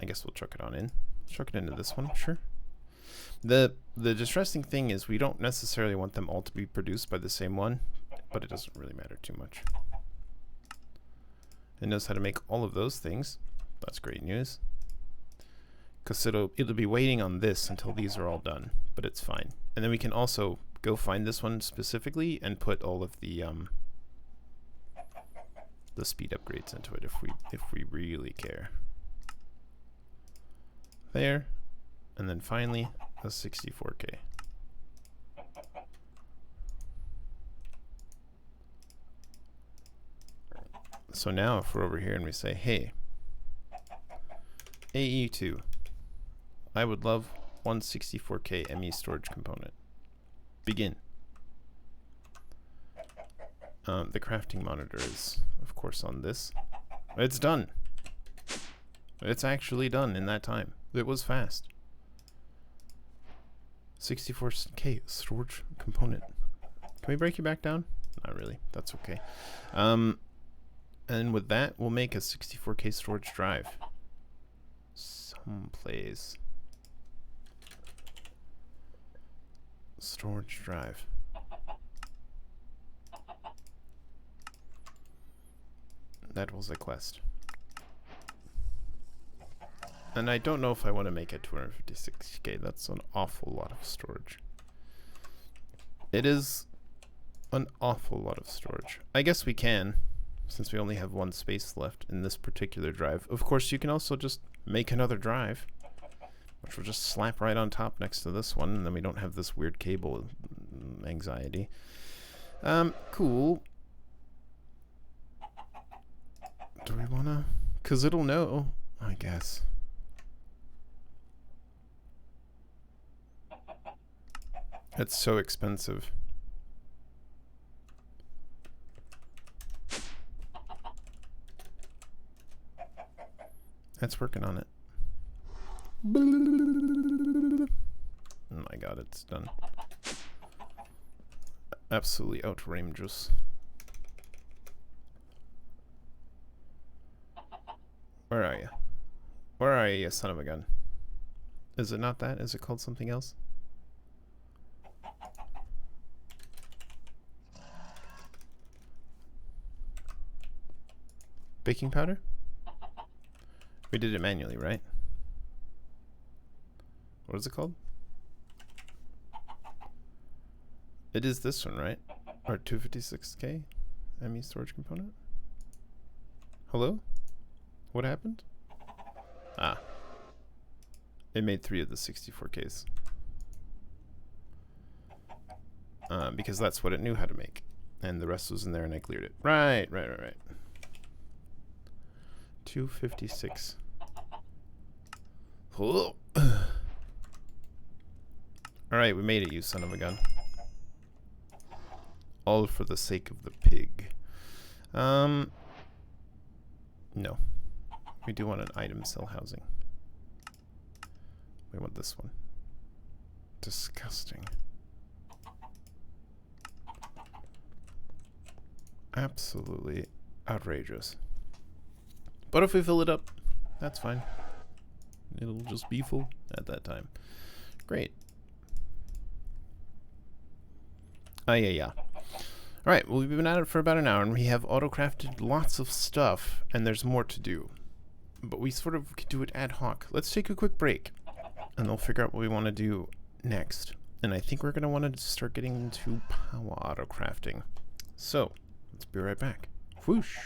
I guess we'll chuck it on in. Chuck it into this one, sure. The distressing thing is we don't necessarily want them all to be produced by the same one, but it doesn't really matter too much. It knows how to make all of those things. That's great news. Because it'll be waiting on this until these are all done, but it's fine. And then we can also go find this one specifically and put all of the speed upgrades into it if we really care. There, and then finally a 64K. So now if we're over here and we say, hey, AE2, I would love 164K ME storage component. Begin. The crafting monitor is, of course, on this. It's done. It's actually done in that time. It was fast. 64K storage component. Can we break you back down? Not really. That's okay. And with that, we'll make a 64K storage drive. Someplace. Storage drive. That was a quest. And I don't know if I want to make it 256K. That's an awful lot of storage. It is an awful lot of storage. I guess we can, since we only have one space left in this particular drive. Of course, you can also just make another drive, which we'll just slap right on top next to this one, and then we don't have this weird cable anxiety. Cool. Do we wanna? 'Cause it'll know, I guess. It's so expensive. It's working on it. Oh my god, it's done. Absolutely outrageous. Where are you? Where are you, son of a gun? Is it not that? Is it called something else? Baking powder? We did it manually, right? What is it called? It is this one, right? Or 256K ME storage component? Hello? What happened? Ah. It made 3 of the 64Ks. Because that's what it knew how to make. And the rest was in there and I cleared it. Right. 256. Oh. Alright, we made it, you son of a gun. All for the sake of the pig. No. We do want an item cell housing. We want this one. Disgusting. Absolutely outrageous. But if we fill it up, that's fine. It'll just be full at that time. Great. Yeah. Alright, well, we've been at it for about an hour, and we have auto-crafted lots of stuff, and there's more to do. But we sort of could do it ad hoc. Let's take a quick break, and we'll figure out what we want to do next. And I think we're going to want to start getting into power auto-crafting. So, let's be right back. Whoosh!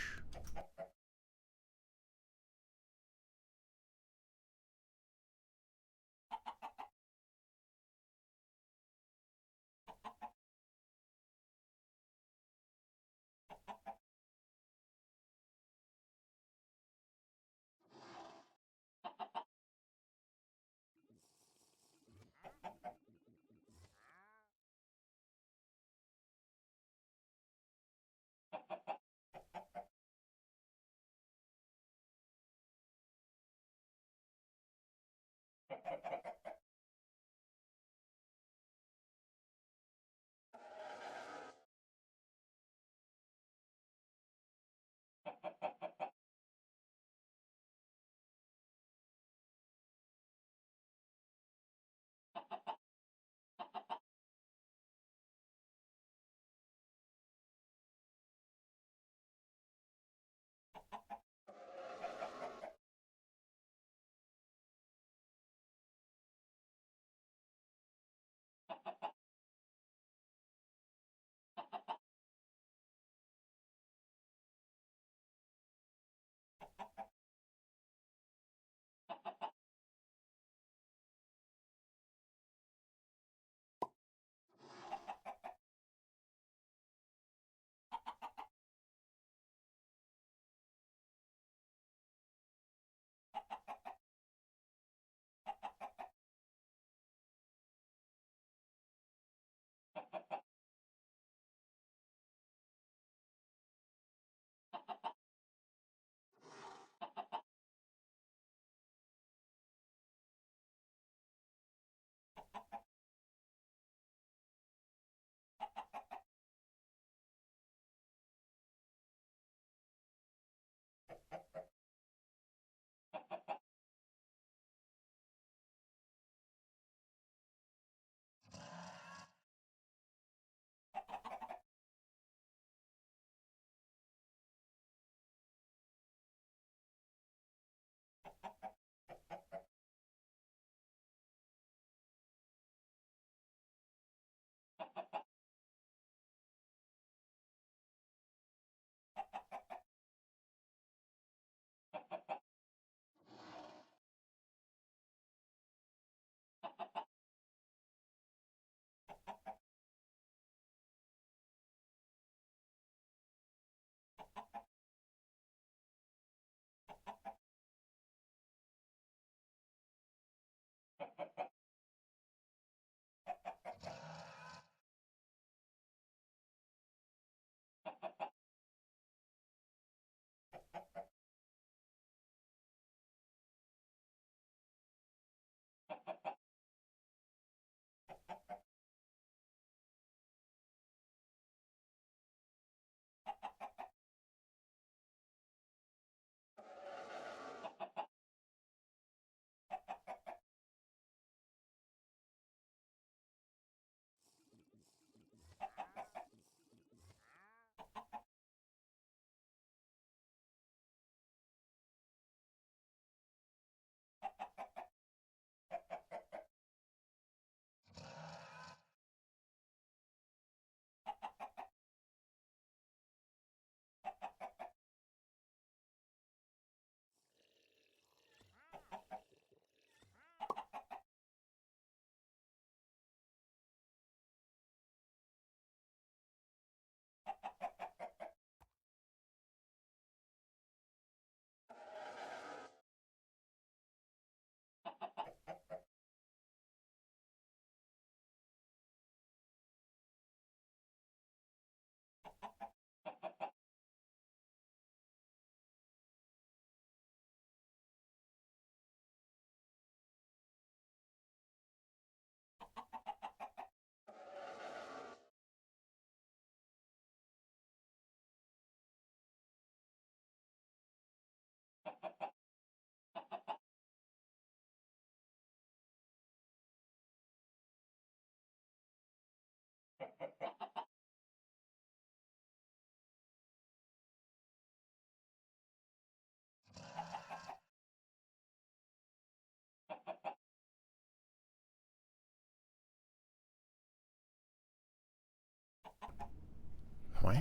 Wow.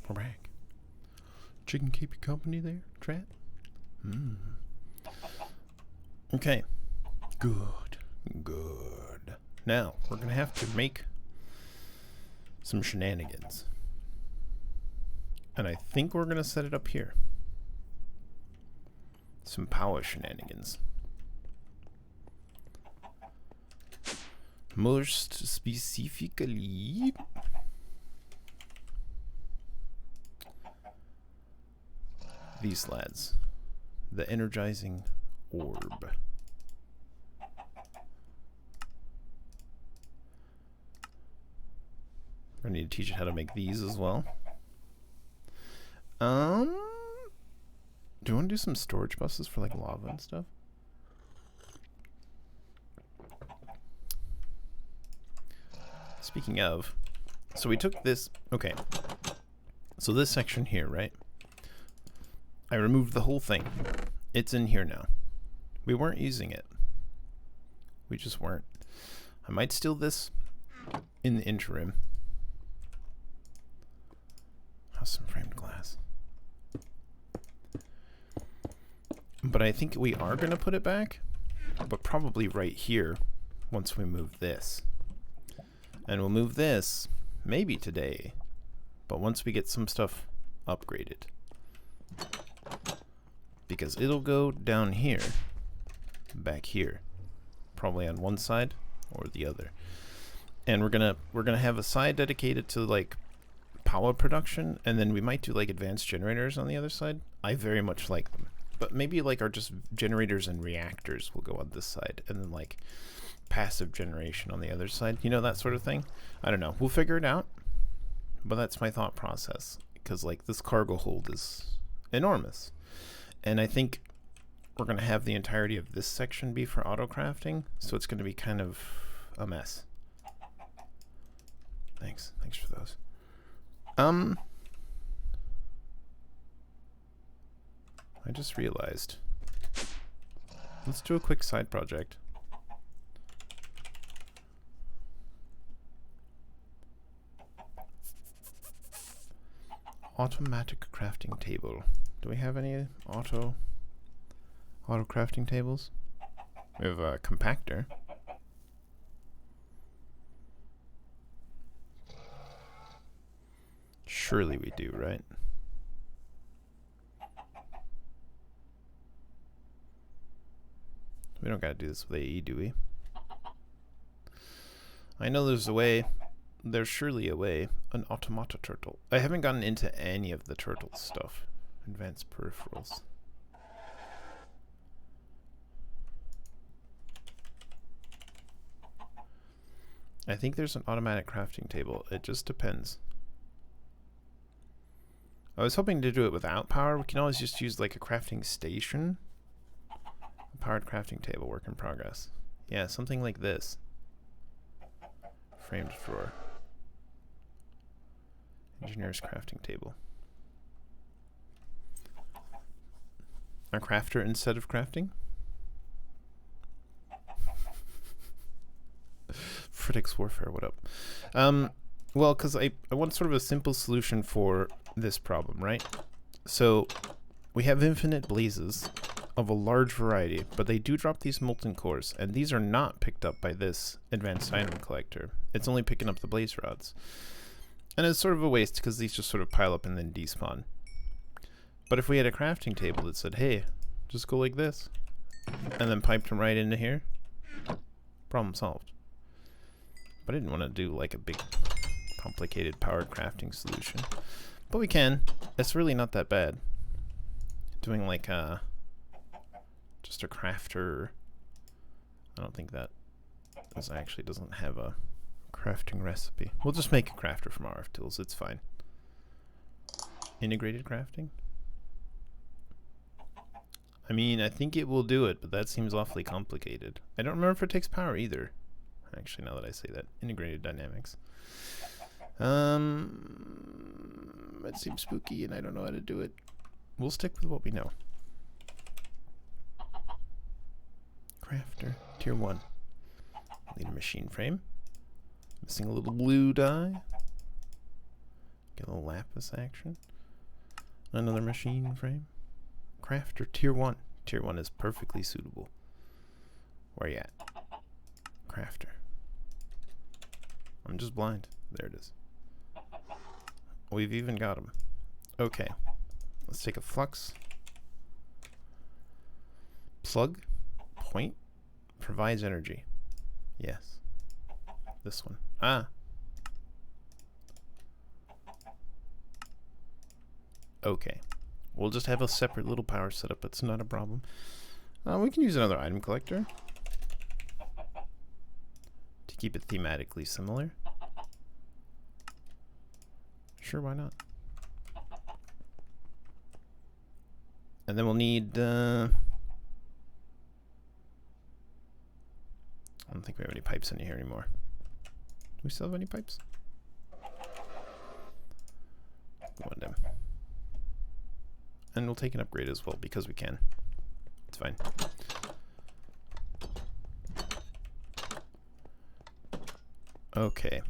We're back. Chicken keep you company there, Trat? Okay. Good. Good. Now, we're going to have to make some shenanigans. And I think we're going to set it up here. Some power shenanigans. Most specifically, these lads. The energizing orb. I need to teach it how to make these as well. Do you want to do some storage buses for like lava and stuff? Speaking of, so we took this, okay. So this section here, right? I removed the whole thing. It's in here now. We weren't using it. We just weren't. I might steal this in the interim. How's some framed glass? But I think we are going to put it back, but probably right here once we move this. And we'll move this maybe today, but once we get some stuff upgraded. Because it'll go down here, back here, probably on one side or the other. And we're gonna have a side dedicated to like power production, and then we might do like advanced generators on the other side. I very much like them. But maybe like our just generators and reactors will go on this side, and then like passive generation on the other side. You know, that sort of thing. I don't know. We'll figure it out. But that's my thought process. Because like this cargo hold is enormous. And I think we're going to have the entirety of this section be for autocrafting. So it's going to be kind of a mess. Thanks. Thanks for those. I just realized. Let's do a quick side project. Automatic crafting table. Do we have any auto crafting tables? We have a compactor. Surely we do, right? We don't gotta do this with AE, do we? I know there's a way. There's surely a way. An automata turtle. I haven't gotten into any of the turtle stuff. Advanced peripherals. I think there's an automatic crafting table. It just depends. I was hoping to do it without power. We can always just use like a crafting station. A powered crafting table, work in progress. Yeah, something like this. Framed drawer. Engineer's crafting table. A crafter instead of crafting? Fritix Warfare, what up? Well, because I want sort of a simple solution for this problem, right? So, we have infinite blazes of a large variety, but they do drop these molten cores, and these are not picked up by this advanced item collector. It's only picking up the blaze rods. And it's sort of a waste because these just sort of pile up and then despawn. But if we had a crafting table that said, hey, just go like this, and then piped them right into here, problem solved. But I didn't want to do like a big complicated powered crafting solution. But we can. It's really not that bad. Doing like just a crafter. I don't think that this actually doesn't have a crafting recipe. We'll just make a crafter from RF tools. It's fine. Integrated crafting? I mean, I think it will do it, but that seems awfully complicated. I don't remember if it takes power either. Actually, now that I say that. Integrated dynamics. It seems spooky and I don't know how to do it. We'll stick with what we know. Crafter, tier 1. Need a machine frame. Missing a little blue die. Get a little lapis action. Another machine frame. Crafter tier 1. Tier 1 is perfectly suitable. Where you at? Crafter. I'm just blind. There it is. We've even got him. Okay. Let's take a flux. Plug. Point. Provides energy. Yes. This one. Ah. Okay. We'll just have a separate little power setup. It's not a problem. We can use another item collector to keep it thematically similar. Sure, why not? And then we'll need... I don't think we have any pipes in here anymore. Do we still have any pipes? Go on them. And we'll take an upgrade as well because we can. It's fine. Okay.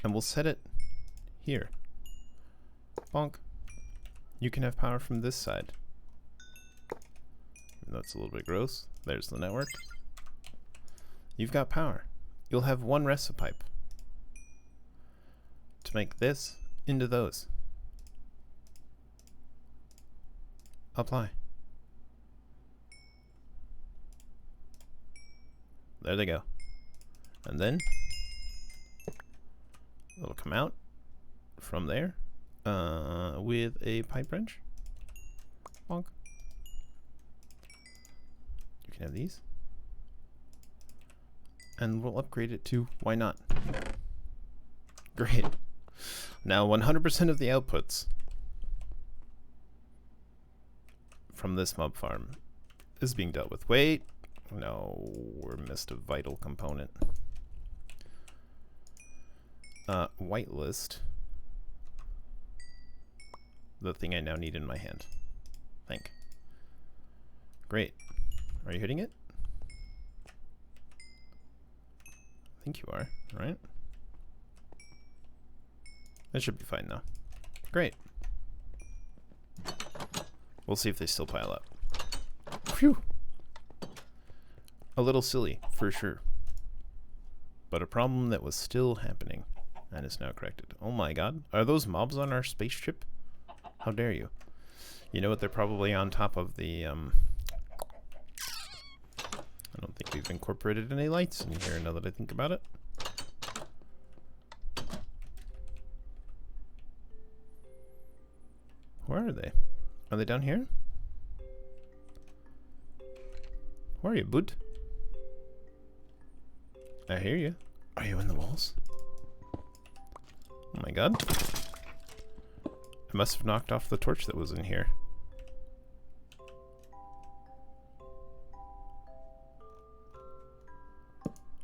And we'll set it here. Bonk. You can have power from this side. That's a little bit gross. There's the network. You've got power. You'll have one recipipe to make this into those. Apply. There they go. And then it'll come out from there with a pipe wrench. Bonk. You can have these. And we'll upgrade it to why not? Great. Now 100% of the outputs from this mob farm is being dealt with. Wait. No, we missed a vital component. Whitelist. The thing I now need in my hand. Think. Great. Are you hitting it? I think you are, right? That should be fine though. Great. We'll see if they still pile up. Phew. A little silly, for sure. But a problem that was still happening and is now corrected. Oh my god. Are those mobs on our spaceship? How dare you? You know what? They're probably on top of the, I don't think we've incorporated any lights in here now that I think about it. Where are they? Are they down here? Where are you, bud? I hear you. Are you in the walls? Oh my god. I must have knocked off the torch that was in here.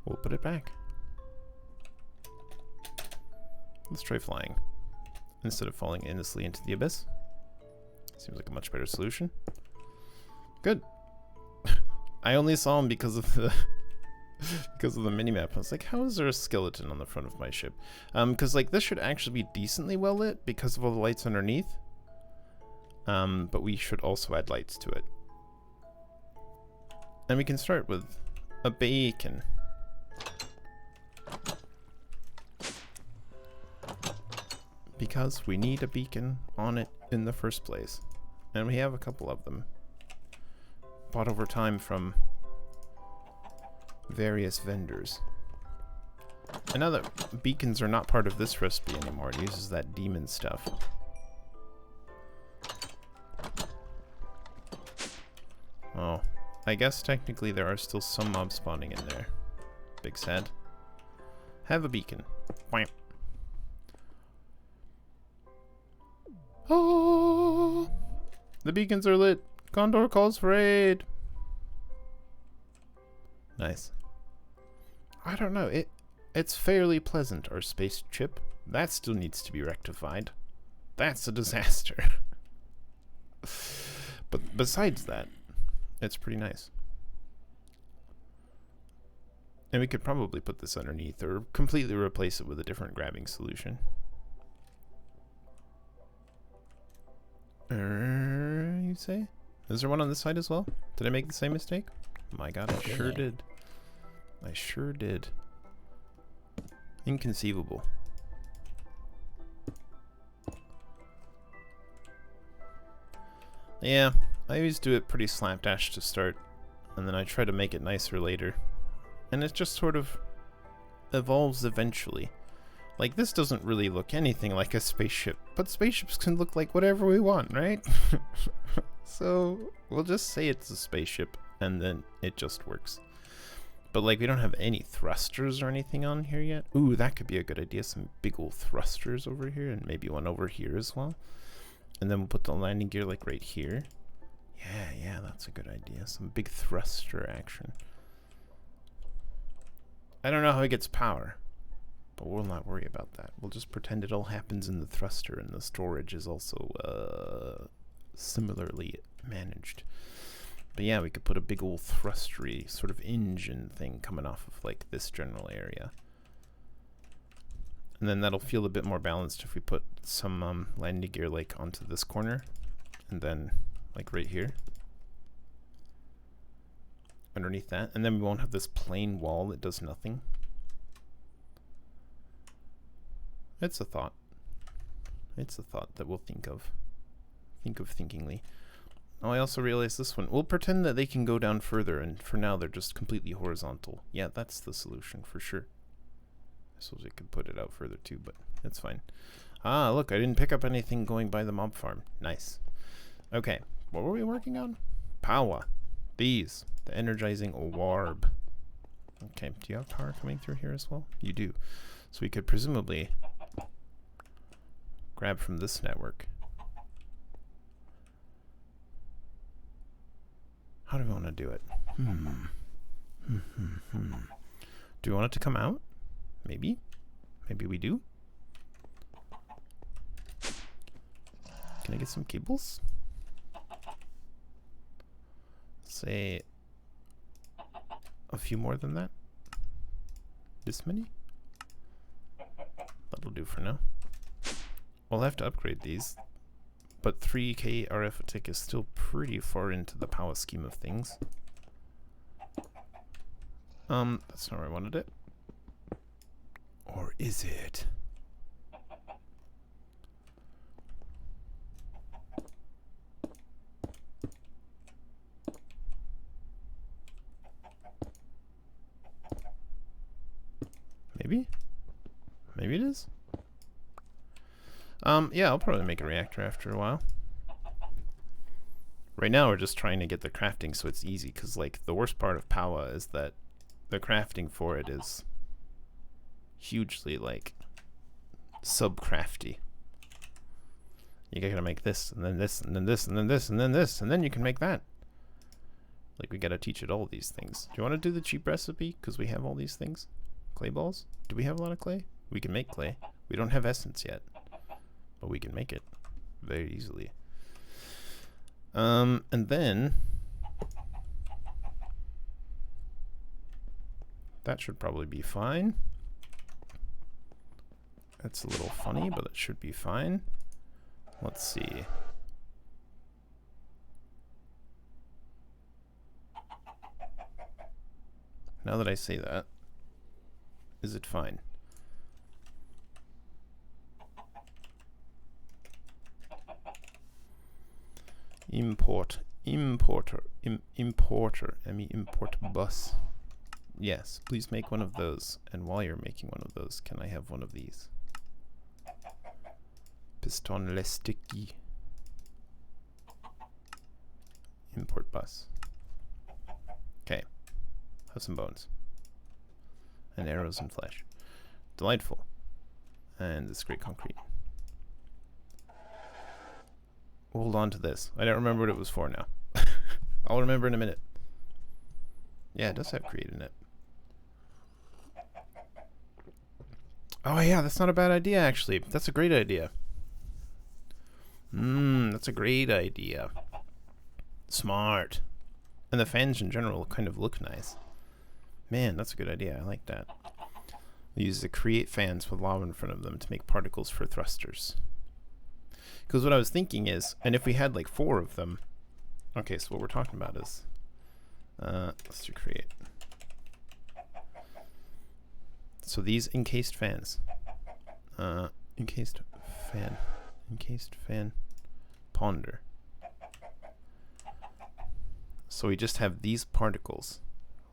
We'll put it back. Let's try flying instead of falling endlessly into the abyss. Seems like a much better solution. Good. I only saw him because of the minimap. I was like, how is there a skeleton on the front of my ship? Because like this should actually be decently well lit because of all the lights underneath. But we should also add lights to it. And we can start with a beacon. Because we need a beacon on it in the first place. And we have a couple of them. Bought over time from various vendors. And now that beacons are not part of this recipe anymore, it uses that demon stuff. Oh, I guess technically there are still some mobs spawning in there. Big sad. Have a beacon. Wham. Oh, the beacons are lit. Condor calls for aid. Nice. I don't know. It's fairly pleasant, our spaceship. That still needs to be rectified. That's a disaster. But besides that, it's pretty nice. And we could probably put this underneath or completely replace it with a different grabbing solution. You say? Is there one on this side as well? Did I make the same mistake? My god, I sure did. I sure did. Inconceivable. Yeah, I always do it pretty slapdash to start, and then I try to make it nicer later. And it just sort of evolves eventually. Like, this doesn't really look anything like a spaceship, but spaceships can look like whatever we want, right? So, we'll just say it's a spaceship, and then it just works. But, like, we don't have any thrusters or anything on here yet. Ooh, that could be a good idea. Some big old thrusters over here, and maybe one over here as well. And then we'll put the landing gear, like, right here. Yeah, that's a good idea. Some big thruster action. I don't know how it gets power, but we'll not worry about that. We'll just pretend it all happens in the thruster, and the storage is also similarly managed. But yeah, we could put a big old thrustery sort of engine thing coming off of like this general area. And then that'll feel a bit more balanced if we put some landing gear like onto this corner, and then like right here underneath that, and then we won't have this plain wall that does nothing. It's a thought. It's a thought that we'll think of. Think of thinkingly. Oh, I also realized this one. We'll pretend that they can go down further, and for now they're just completely horizontal. Yeah, that's the solution for sure. I suppose we could put it out further too, but it's fine. Ah, look, I didn't pick up anything going by the mob farm. Nice. Okay, what were we working on? Power. These. The energizing warb. Okay, do you have power coming through here as well? You do. So we could presumably grab from this network. How do we want to do it? Do we want it to come out? Maybe. Maybe we do. Can I get some cables? Say a few more than that. This many? That'll do for now. We'll have to upgrade these, but 3K RF tick is still pretty far into the power scheme of things. That's not where I wanted it. Or is it? Maybe? Maybe it is? Yeah, I'll probably make a reactor after a while. Right now we're just trying to get the crafting so it's easy, because like the worst part of Power is that the crafting for it is hugely like sub-crafty. You gotta make this, and then this, and then this, and then this, and then this, and then you can make that. Like, we gotta teach it all these things. Do you want to do the cheap recipe? Because we have all these things. Clay balls? Do we have a lot of clay? We can make clay. We don't have essence yet, but we can make it very easily. And then that should probably be fine. That's a little funny, but it should be fine. Let's see. Now that I say that, is it fine? Importer, import bus. Yes, please make one of those. And while you're making one of those, can I have one of these? Piston le sticky. Import bus. Okay. Have some bones. And arrows and flesh. Delightful. And this great concrete. Hold on to this. I don't remember what it was for now. I'll remember in a minute. Yeah, it does have create in it. Oh yeah, that's not a bad idea actually. That's a great idea. That's a great idea. Smart. And the fans in general kind of look nice. Man, that's a good idea. I like that. We use the create fans with lava in front of them to make particles for thrusters. Because what I was thinking is, and if we had like 4 of them, okay, so what we're talking about is, let's do create. So these encased fans, encased fan, ponder. So we just have these particles,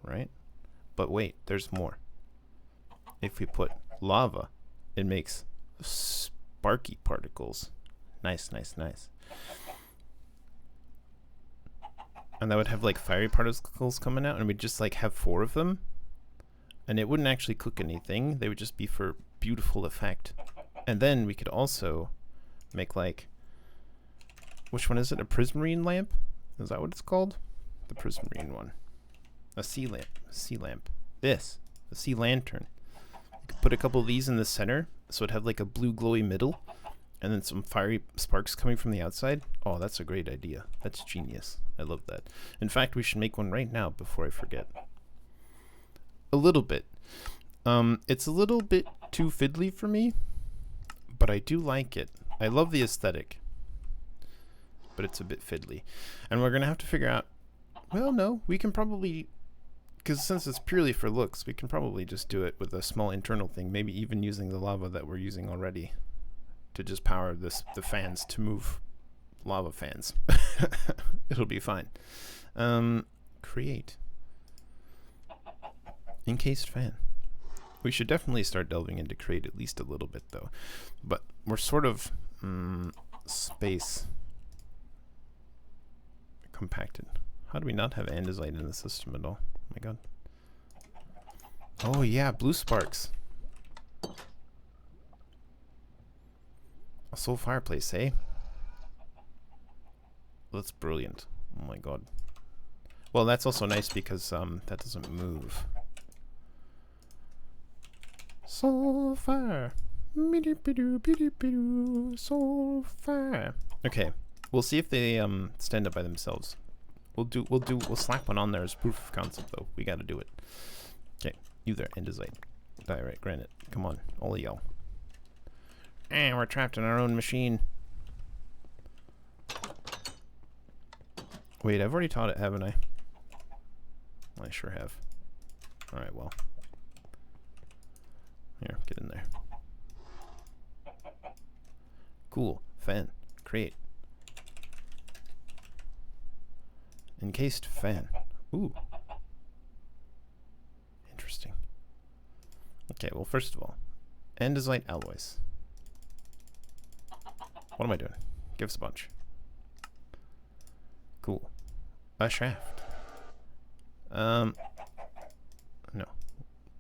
right? But wait, there's more. If we put lava, it makes sparky particles. Nice, nice, nice. And that would have like fiery particles coming out, and we'd just like have 4 of them. And it wouldn't actually cook anything. They would just be for beautiful effect. And then we could also make like, which one is it? A prismarine lamp? Is that what it's called? The prismarine one. A sea lamp. Sea lamp. This. A sea lantern. You could put a couple of these in the center, so it'd have like a blue glowy middle, and then some fiery sparks coming from the outside. Oh, that's a great idea. That's genius. I love that. In fact, we should make one right now before I forget. A little bit. It's a little bit too fiddly for me, but I do like it. I love the aesthetic, but it's a bit fiddly. And we're going to have to figure out, well, no, we can probably, because since it's purely for looks, we can probably just do it with a small internal thing, maybe even using the lava that we're using already to just power the fans to move lava fans. It'll be fine. Create. Encased fan. We should definitely start delving into create at least a little bit though. But we're sort of space compacted. How do we not have andesite in the system at all? Oh my god. Oh yeah, blue sparks. A soul fireplace, eh? That's brilliant. Oh my god. Well, that's also nice because that doesn't move. Soul fire. Soul fire. Okay, we'll see if they stand up by themselves. We'll slap one on there as proof of concept though. We gotta do it. Okay, you there, andesite. Diorite, granite. Come on, all of y'all. And we're trapped in our own machine. Wait, I've already taught it, haven't I? I sure have. Alright, well. Here, get in there. Cool. Fan. Create. Encased fan. Ooh. Interesting. Okay, well, first of all, andesite alloys. What am I doing? Give us a bunch. Cool. A shaft. No.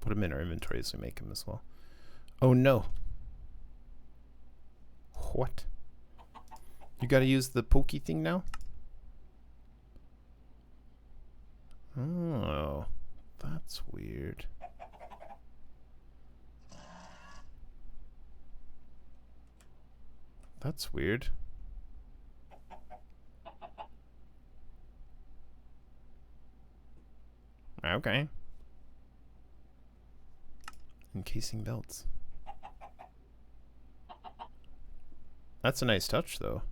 Put them in our inventory as we make them as well. Oh no. What? You gotta use the pokey thing now? Oh, that's weird. That's weird. Okay. Encasing belts. That's a nice touch, though.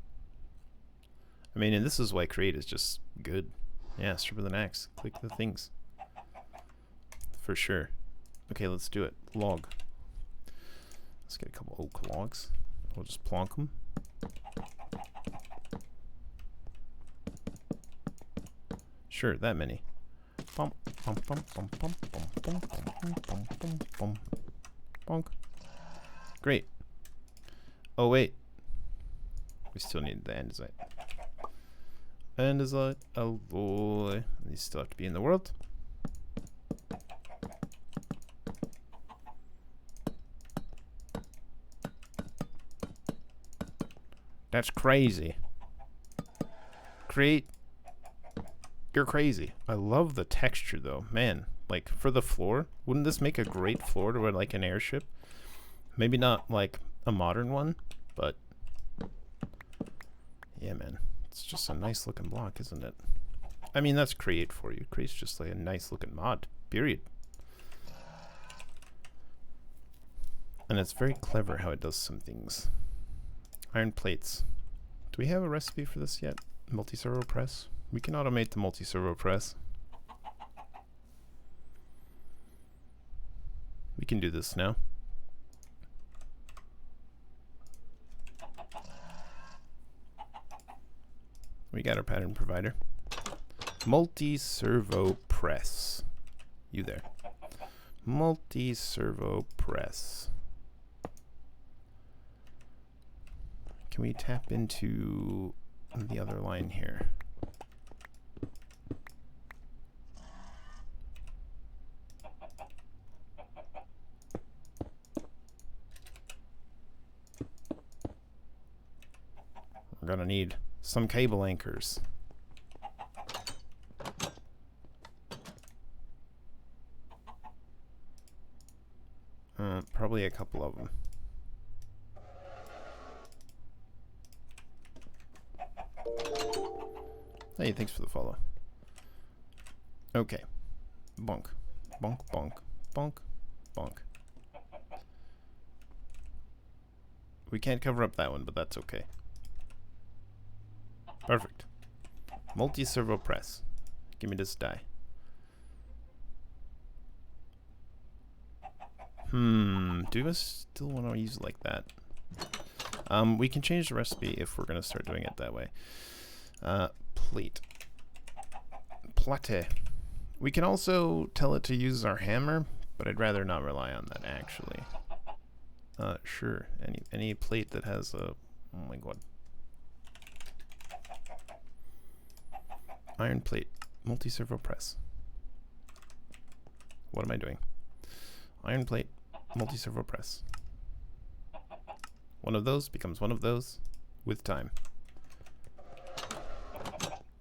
I mean, and this is why create is just good. Yeah, strip with an axe. Click the things. For sure. Okay, let's do it. Log. Let's get a couple oak logs. We'll just plonk them. Sure, that many. Bump, bump, bump, bump, bump, bump, bump, bump, bump, bump, bump. Bonk. Great. Oh, wait. We still need the andesite. Andesite alloy. These still have to be in the world. That's crazy. Create. You're crazy. I love the texture though. Man, like for the floor, wouldn't this make a great floor to like an airship? Maybe not like a modern one, but yeah, man. It's just a nice looking block, isn't it? I mean, that's create for you. Create's just like a nice looking mod, period. And it's very clever how it does some things. Iron plates. Do we have a recipe for this yet? Multi-servo press? We can automate the multi-servo press. We can do this now. We got our pattern provider. Multi-servo press. You there. Multi-servo press. Can we tap into the other line here? We're gonna need some cable anchors. Probably a couple of them. Hey, thanks for the follow. Okay. Bonk. Bonk, bonk, bonk, bonk. We can't cover up that one, but that's okay. Perfect. Multi-servo press. Give me this die. Do we still want to use it like that? We can change the recipe if we're going to start doing it that way. Plate. Plate. We can also tell it to use our hammer, but I'd rather not rely on that actually. Sure. Any plate that has a... Oh my god. Iron plate. Multi-servo press. What am I doing? Iron plate. Multi-servo press. One of those becomes one of those with time.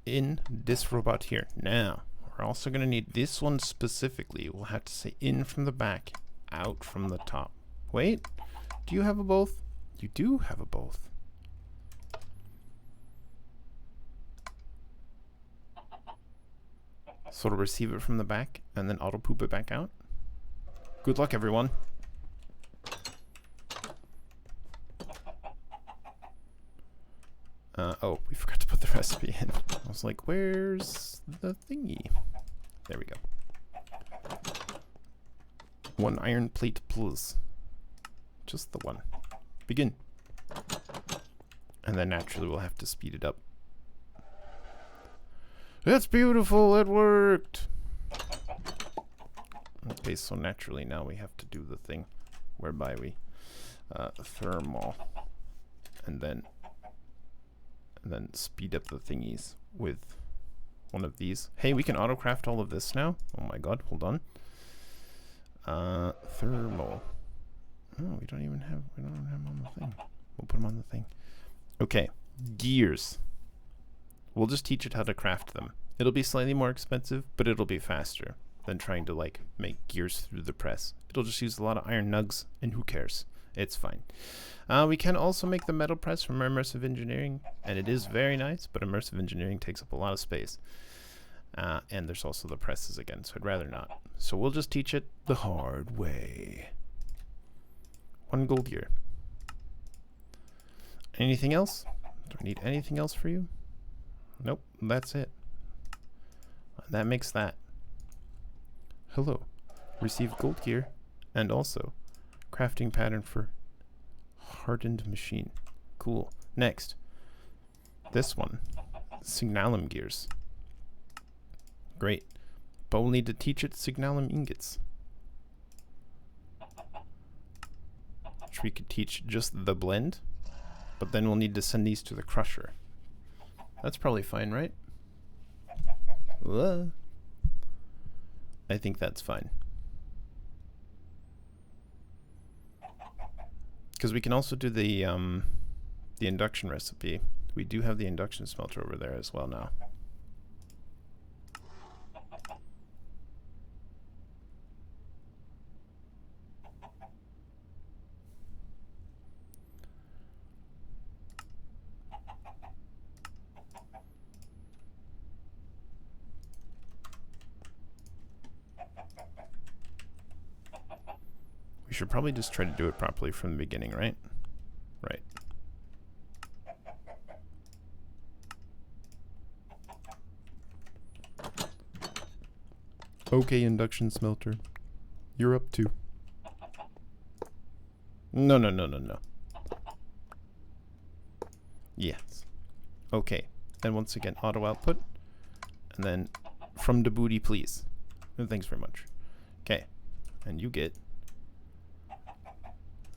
In this robot here. Now, we're also going to need this one specifically. We'll have to say in from the back, out from the top. Wait, do you have a both? You do have a both. So to receive it from the back and then auto poop it back out. Good luck, everyone. Oh, we forgot to put the recipe in. I was like, where's the thingy? There we go. 1 iron plate, please. Just the one. Begin. And then naturally we'll have to speed it up. That's beautiful, it worked! Okay, so naturally now we have to do the thing whereby we thermal and then speed up the thingies with one of these. Hey, we can autocraft all of this now. Oh my god, hold on. Thermal. Oh, we don't even have them on the thing. We'll put them on the thing. Okay, gears. We'll just teach it how to craft them. It'll be slightly more expensive, but it'll be faster than trying to like make gears through the press. It'll just use a lot of iron nugs, and who cares? It's fine. We can also make the metal press from immersive engineering, and it is very nice, but immersive engineering takes up a lot of space. And there's also the presses again, so I'd rather not. So we'll just teach it the hard way. 1 gold gear. Anything else? Do I need anything else for you? Nope, that's it. That makes that. Hello. Receive gold gear and also crafting pattern for hardened machine. Cool. Next. This one. Signalum gears. Great. But we'll need to teach it signalum ingots. Which we could teach just the blend. But then we'll need to send these to the crusher. That's probably fine, right? I think that's fine. Because we can also do the induction recipe. We do have the induction smelter over there as well now. We should probably just try to do it properly from the beginning, right? Right. Okay, induction smelter. You're up too. No, no, no, no, no. Yes. Okay. And once again, auto output. And then from the booty, please. And thanks very much. Okay. And you get...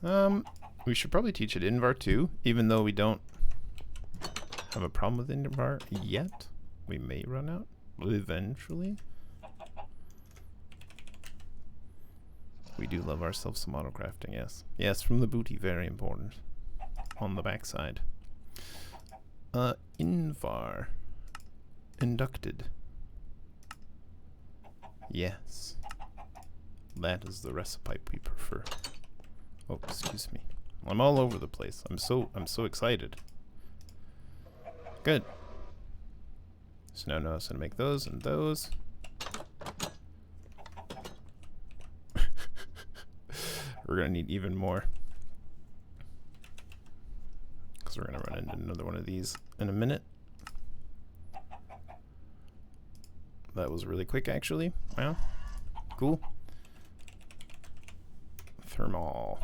we should probably teach it invar too, even though we don't have a problem with invar yet. We may run out eventually. We do love ourselves some autocrafting, yes. Yes, from the booty, very important. On the backside. Invar. Inducted. Yes. That is the recipe we prefer. Oh, excuse me. I'm all over the place. I'm so excited. Good. So now notice how to make those and those. We're gonna need even more. Because we're gonna run into another one of these in a minute. That was really quick, actually. Wow. Cool. Thermal.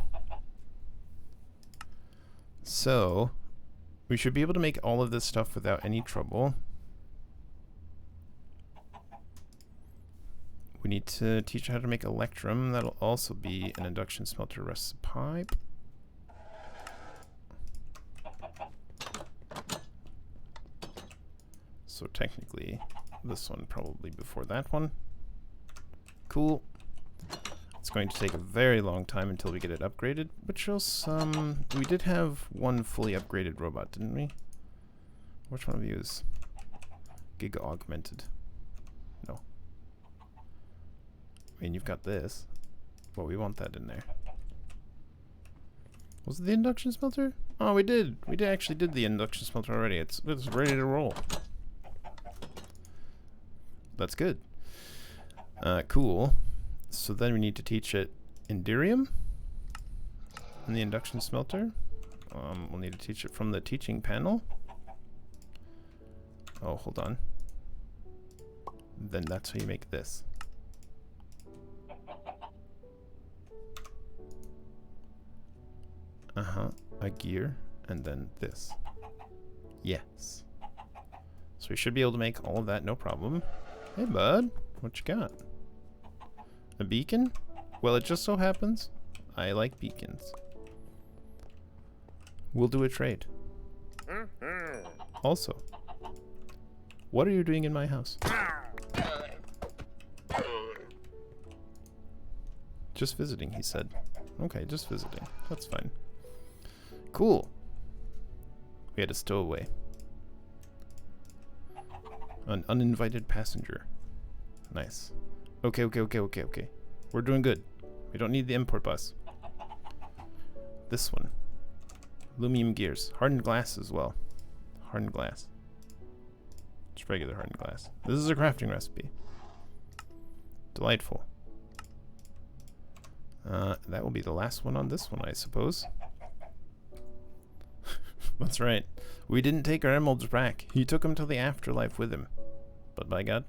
So, we should be able to make all of this stuff without any trouble. We need to teach how to make electrum. That'll also be an induction smelter recipe. So technically, this one probably before that one. Cool. It's going to take a very long time until we get it upgraded, but show some... We did have one fully upgraded robot, didn't we? Which one of you is Giga Augmented? No. I mean, you've got this. Well, we want that in there. Was it the induction smelter? Oh, we did. We actually did the induction smelter already. It's ready to roll. That's good. Cool. So then we need to teach it Indirium in the induction smelter. We'll need to teach it from the teaching panel. Oh, hold on. Then that's how you make this. A gear, and then this. Yes. So we should be able to make all of that, no problem. Hey, bud. What you got? A beacon? Well, it just so happens I like beacons. We'll do a trade. Also, what are you doing in my house? Just visiting, he said. Okay, just visiting. That's fine. Cool. We had a stowaway. An uninvited passenger. Nice. Okay. We're doing good. We don't need the import bus. This one. Aluminum gears. Hardened glass as well. Hardened glass. Just regular hardened glass. This is a crafting recipe. Delightful. That will be the last one on this one, I suppose. That's right. We didn't take our emeralds back. He took them to the afterlife with him. But by God,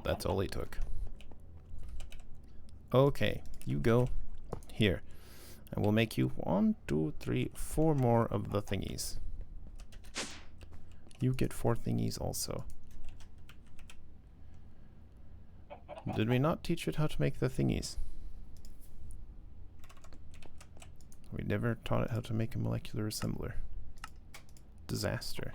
that's all he took. Okay, you go here. And we'll make you 1, 2, 3, 4 more of the thingies. You get 4 thingies also. Did we not teach it how to make the thingies? We never taught it how to make a molecular assembler. Disaster.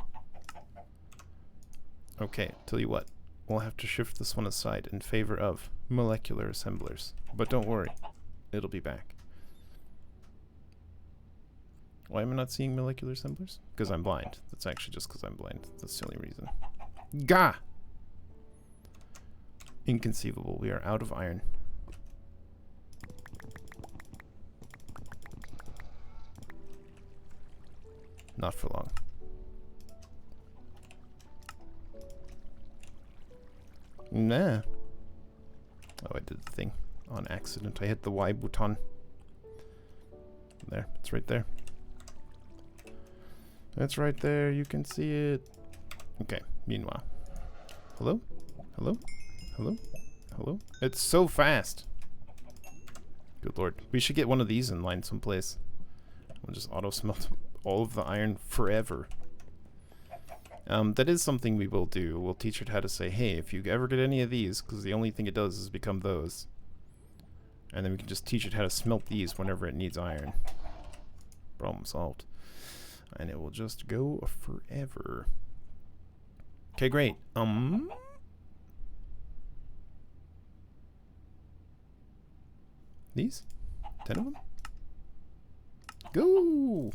Okay, tell you what. We'll have to shift this one aside in favor of molecular assemblers. But don't worry. It'll be back. Why am I not seeing molecular assemblers? Because I'm blind. That's actually just because I'm blind. That's the only reason. Gah! Inconceivable. We are out of iron. Not for long. Nah. Oh, I did the thing on accident. I hit the Y button. There. It's right there. It's right there. You can see it. Okay. Meanwhile. Hello? Hello? Hello? Hello? It's so fast. Good lord. We should get one of these in line someplace. We'll just auto smelt all of the iron forever. That is something we will do. We'll teach it how to say, hey, if you ever get any of these, because the only thing it does is become those. And then we can just teach it how to smelt these whenever it needs iron. Problem solved. And it will just go forever. Okay, great. These? 10 of them? Go!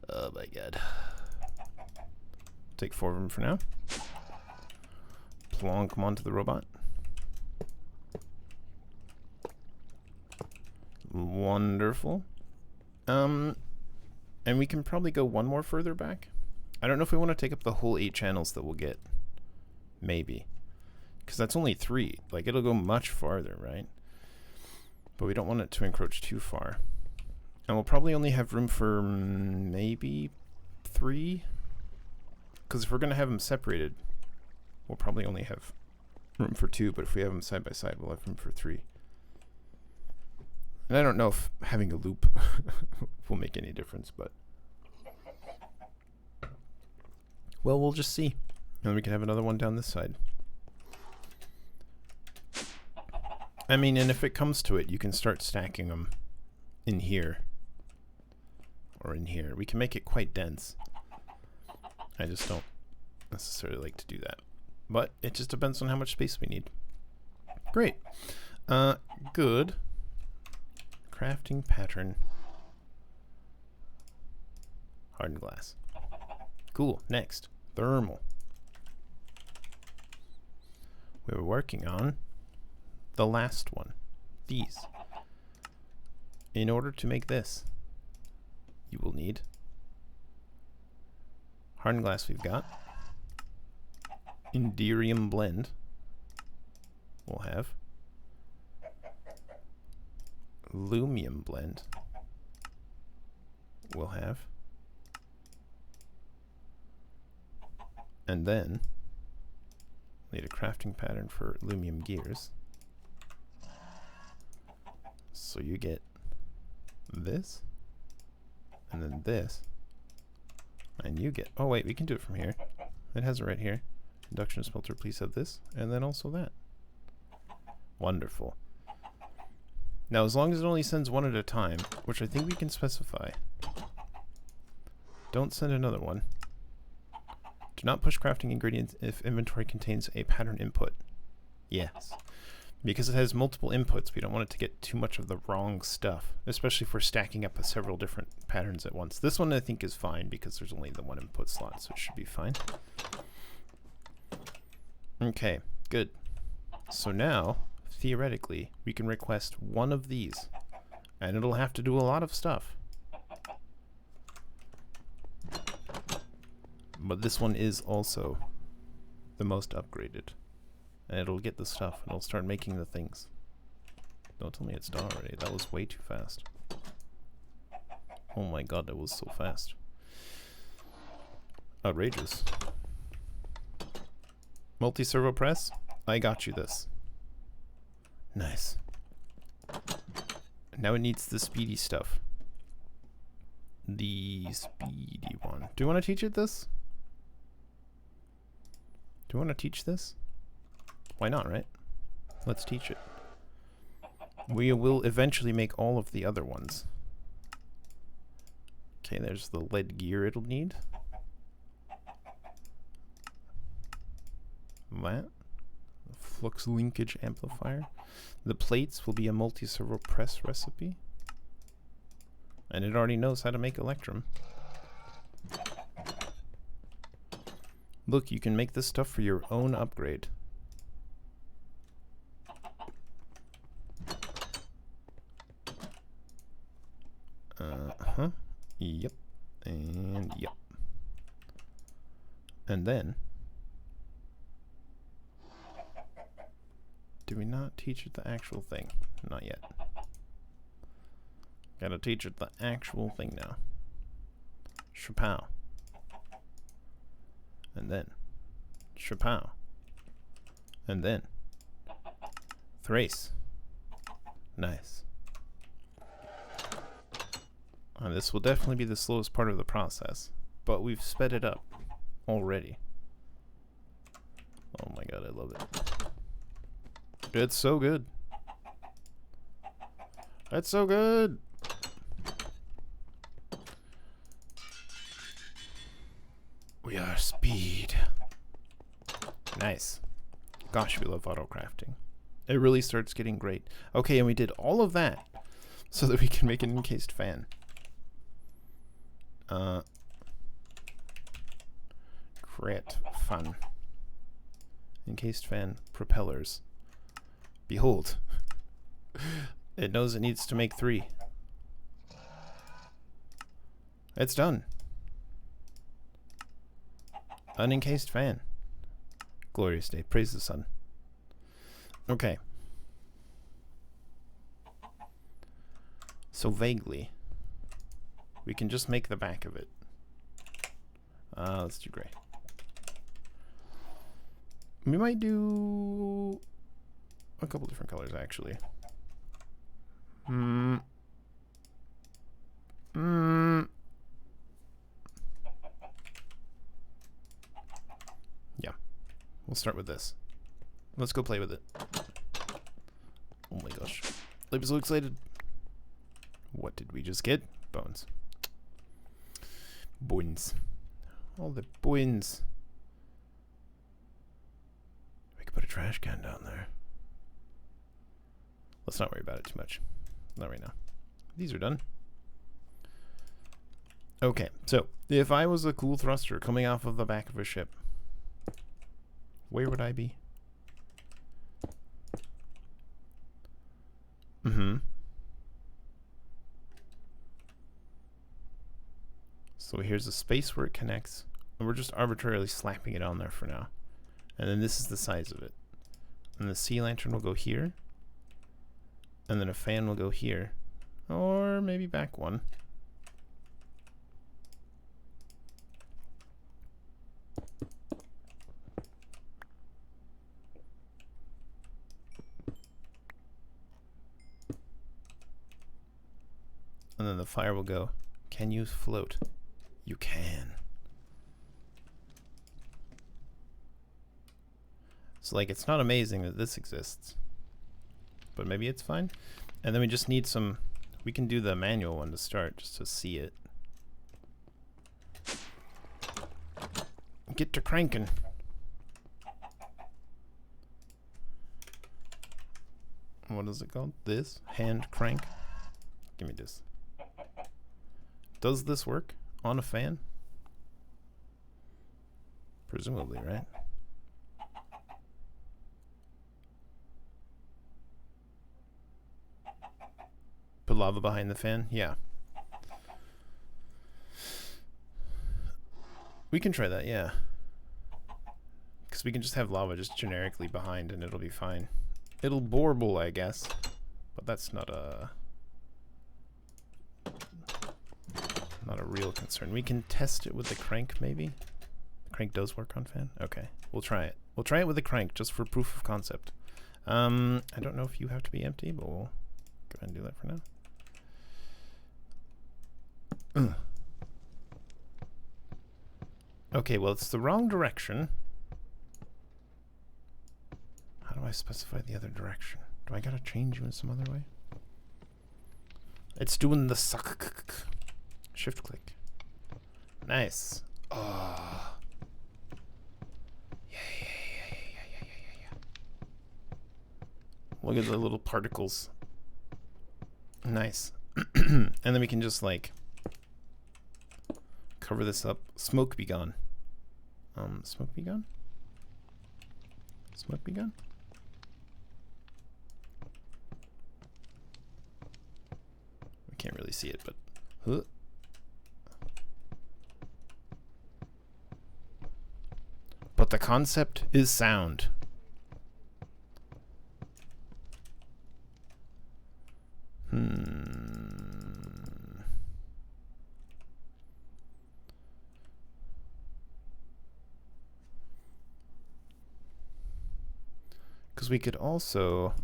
Oh my god. Take 4 of them for now. Plonk them onto the robot. Wonderful. And we can probably go one more further back. I don't know if we want to take up the whole 8 channels that we'll get. Maybe. Because that's only 3. Like, it'll go much farther, right? But we don't want it to encroach too far. And we'll probably only have room for maybe 3. Because if we're going to have them separated, we'll probably only have room for 2. But if we have them side by side, we'll have room for 3. And I don't know if having a loop will make any difference, but... well, we'll just see. And then we can have another one down this side. I mean, and if it comes to it, you can start stacking them in here. Or in here. We can make it quite dense. I just don't necessarily like to do that. But it just depends on how much space we need. Great. Good. Crafting pattern. Hardened glass. Cool. Next. Thermal. We were working on the last one. These. In order to make this, you will need hardened glass we've got. Inderium blend. We'll have. Lumium blend. We'll have. And then need a crafting pattern for lumium gears. So you get this, and then this, and you get, oh wait, we can do it from here. It has it right here. Induction smelter, please have this, and then also that. Wonderful. Now, as long as it only sends one at a time, which I think we can specify. Don't send another one. Do not push crafting ingredients if inventory contains a pattern input. Yes. Because it has multiple inputs, we don't want it to get too much of the wrong stuff, especially if we're stacking up several different patterns at once. This one I think is fine because there's only the one input slot, so it should be fine. Okay, good. So now, theoretically, we can request one of these, and it'll have to do a lot of stuff. But this one is also the most upgraded. And it'll get the stuff, and it'll start making the things. Don't tell me it's done already. That was way too fast. Oh my god, that was so fast. Outrageous. Multi-servo press? I got you this. Nice. Now it needs the speedy stuff. The speedy one. Do you want to teach it this? Do you want to teach this? Why not, right? Let's teach it. We will eventually make all of the other ones. Okay, there's the lead gear it'll need. That. The flux linkage amplifier. The plates will be a multi-servo press recipe. And it already knows how to make electrum. Look, you can make this stuff for your own upgrade. Yep. And yep. And then, do we not teach it the actual thing? Not yet. Gotta teach it the actual thing now. Shapow. And then, shapow. And then thrace. Nice. This will definitely be the slowest part of the process, but we've sped it up already. Oh my god, I love it. It's so good. It's so good. We are speed. Nice. Gosh, we love autocrafting. It really starts getting great. Okay, and we did all of that so that we can make an encased fan. Great fun. Encased fan propellers. Behold. It knows it needs to make 3. It's done. Unencased fan. Glorious day. Praise the sun. Okay. So vaguely, we can just make the back of it. Let's do gray. We might do a couple different colors, actually. Yeah. We'll start with this. Let's go play with it. Oh my gosh. I'm so excited. What did we just get? Bones. Bones. All the bones. We could put a trash can down there. Let's not worry about it too much. Not right now. These are done. Okay, so if I was a cool thruster coming off of the back of a ship, where would I be? So here's a space where it connects, and we're just arbitrarily slapping it on there for now. And then this is the size of it. And the sea lantern will go here, and then a fan will go here, or maybe back one. And then the fire will go, can you float? You can. So like, it's not amazing that this exists, but maybe it's fine. And then we just need some, we can do the manual one to start just to see it. Get to cranking. What is it called? This? Hand crank? Give me this. Does this work on a fan? Presumably, right? Put lava behind the fan? Yeah. We can try that, yeah. Because we can just have lava just generically behind and it'll be fine. It'll borble, I guess. But that's not a real concern. We can test it with the crank, maybe? The crank does work on fan? Okay, we'll try it. We'll try it with the crank, just for proof of concept. I don't know if you have to be empty, but we'll go ahead and do that for now. Okay, well, it's the wrong direction. How do I specify the other direction? Do I gotta change you in some other way? It's doing the suck. Shift click. Nice. Oh. Yeah. Look at the little particles. Nice. And then we can just like cover this up. Smoke be gone. Smoke be gone? Smoke be gone? We can't really see it, but but the concept is sound. Because we could also...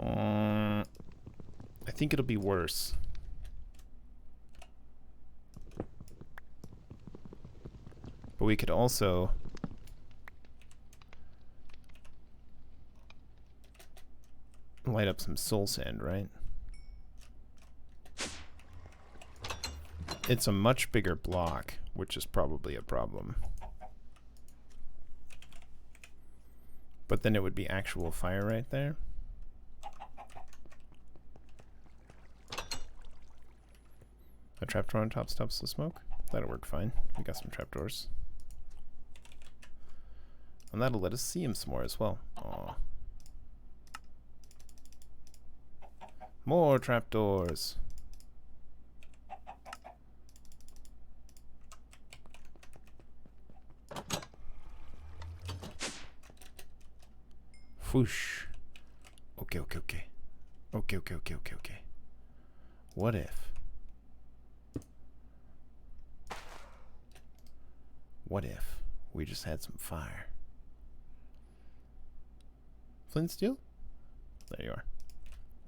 I think it'll be worse. But we could also... light up some soul sand, right? It's a much bigger block, which is probably a problem. But then it would be actual fire right there. A trapdoor on top stops the smoke. That'll work fine. We got some trapdoors. And that'll let us see him some more as well. Aww. More trapdoors. Whoosh. Okay. Okay. What if? What if we just had some fire? Flint steel? There you are.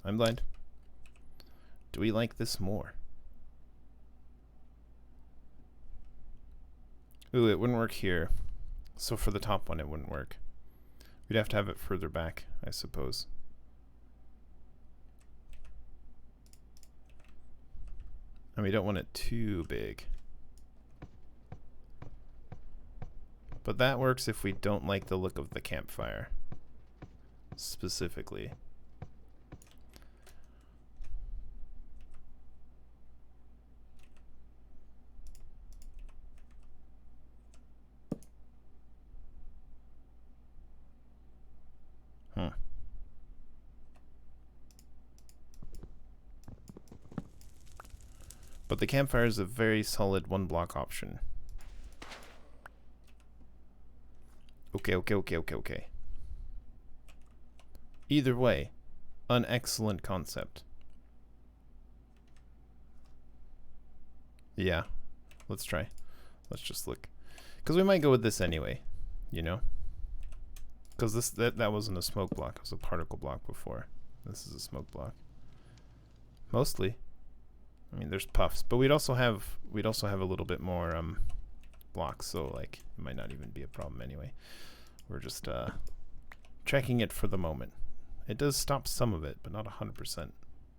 I'm blind. Do we like this more? Ooh, it wouldn't work here. So for the top one, it wouldn't work. We'd have to have it further back, I suppose. And we don't want it too big. But that works if we don't like the look of the campfire. Specifically. But the campfire is a very solid one block option. Okay. Either way, an excellent concept. Yeah, let's try. Let's just look. Because we might go with this anyway, you know? Because that wasn't a smoke block, it was a particle block before. This is a smoke block. Mostly. I mean, there's puffs, but we'd also have a little bit more blocks, so like it might not even be a problem anyway. We're just checking it for the moment. It does stop some of it, but not 100%.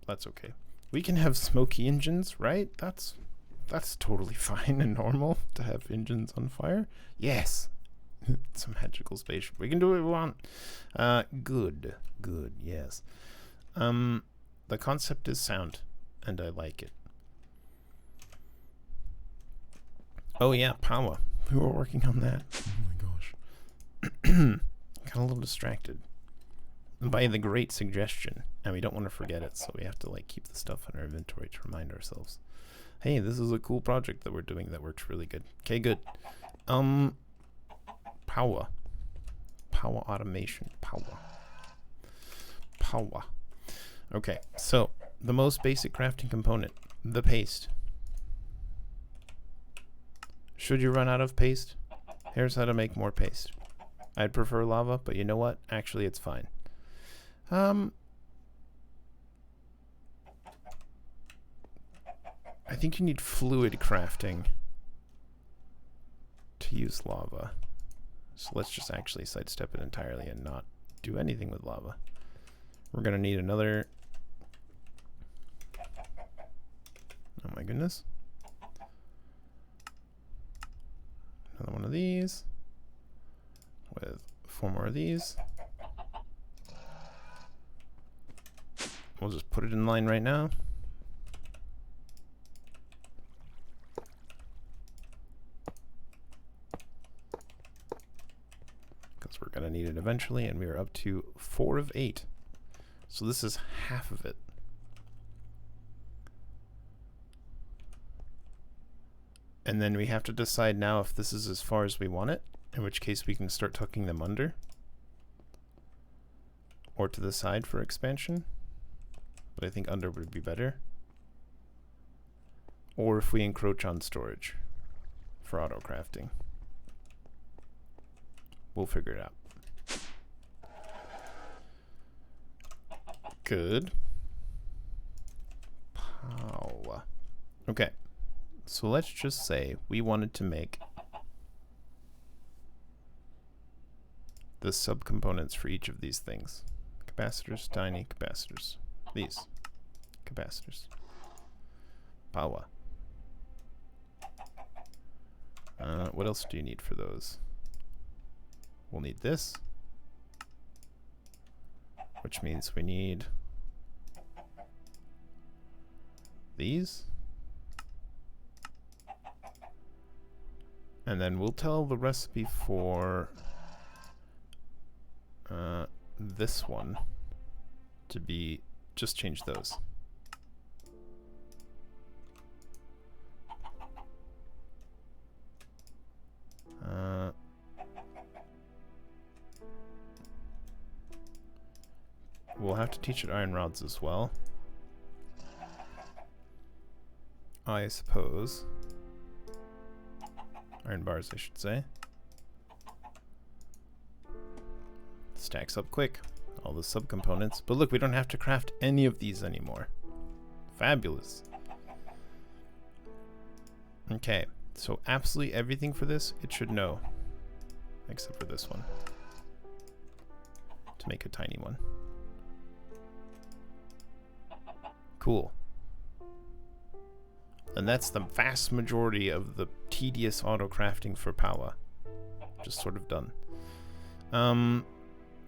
That's okay. We can have smoky engines, right? That's totally fine and normal to have engines on fire. Yes. It's a magical spaceship. We can do what we want. Good, yes. The concept is sound, and I like it. Oh yeah, power. We were working on that. Oh my gosh. Got a little distracted by the great suggestion, and we don't want to forget it, so we have to like keep the stuff in our inventory to remind ourselves. Hey, this is a cool project that we're doing that works really good. Okay, good. Power automation. Power. Okay, so the most basic crafting component, the paste. Should you run out of paste? Here's how to make more paste. I'd prefer lava, but you know what? Actually, it's fine. I think you need fluid crafting to use lava. So let's just actually sidestep it entirely and not do anything with lava. We're gonna need another... Oh my goodness. Another one of these with 4 more of these. We'll just put it in line right now. Because we're gonna need it eventually, and we are up to 4 of 8. So this is half of it. And then we have to decide now if this is as far as we want it, in which case we can start tucking them under or to the side for expansion. But I think under would be better. Or if we encroach on storage for auto crafting. We'll figure it out. Good. Pow. Okay. So let's just say we wanted to make the subcomponents for each of these things. Capacitors, tiny capacitors. These capacitors. Power. What else do you need for those? We'll need this, which means we need these. And then we'll tell the recipe for this one to be, just change those. We'll have to teach it iron rods as well, I suppose. Iron bars, I should say. Stacks up quick. All the subcomponents. But look, we don't have to craft any of these anymore. Fabulous. Okay, so absolutely everything for this, it should know. Except for this one. To make a tiny one. Cool. And that's the vast majority of the tedious auto-crafting for Power. Just sort of done.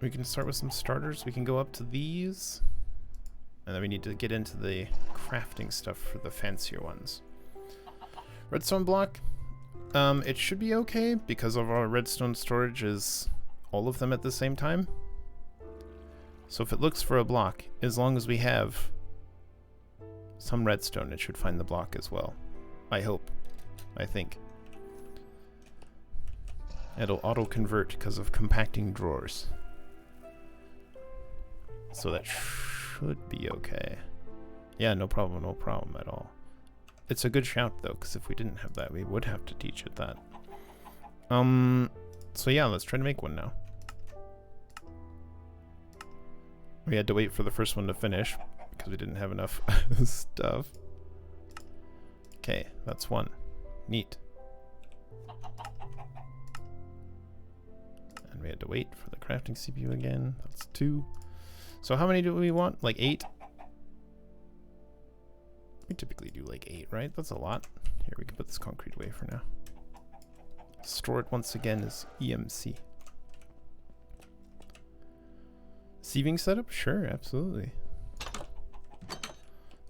We can start with some starters. We can go up to these. And then we need to get into the crafting stuff for the fancier ones. Redstone block. It should be okay because of our redstone storage is all of them at the same time. So if it looks for a block, as long as we have some redstone, it should find the block as well. I hope. I think. It'll auto-convert because of compacting drawers. So that should be okay. Yeah, no problem at all. It's a good shout though, because if we didn't have that, we would have to teach it that. So yeah, let's try to make one now. We had to wait for the first one to finish because we didn't have enough stuff. Okay, that's one. Neat. And we had to wait for the crafting CPU again. That's 2. So how many do we want? Like 8? We typically do like 8, right? That's a lot. Here, we can put this concrete away for now. Store it once again as EMC. Sieving setup? Sure, absolutely.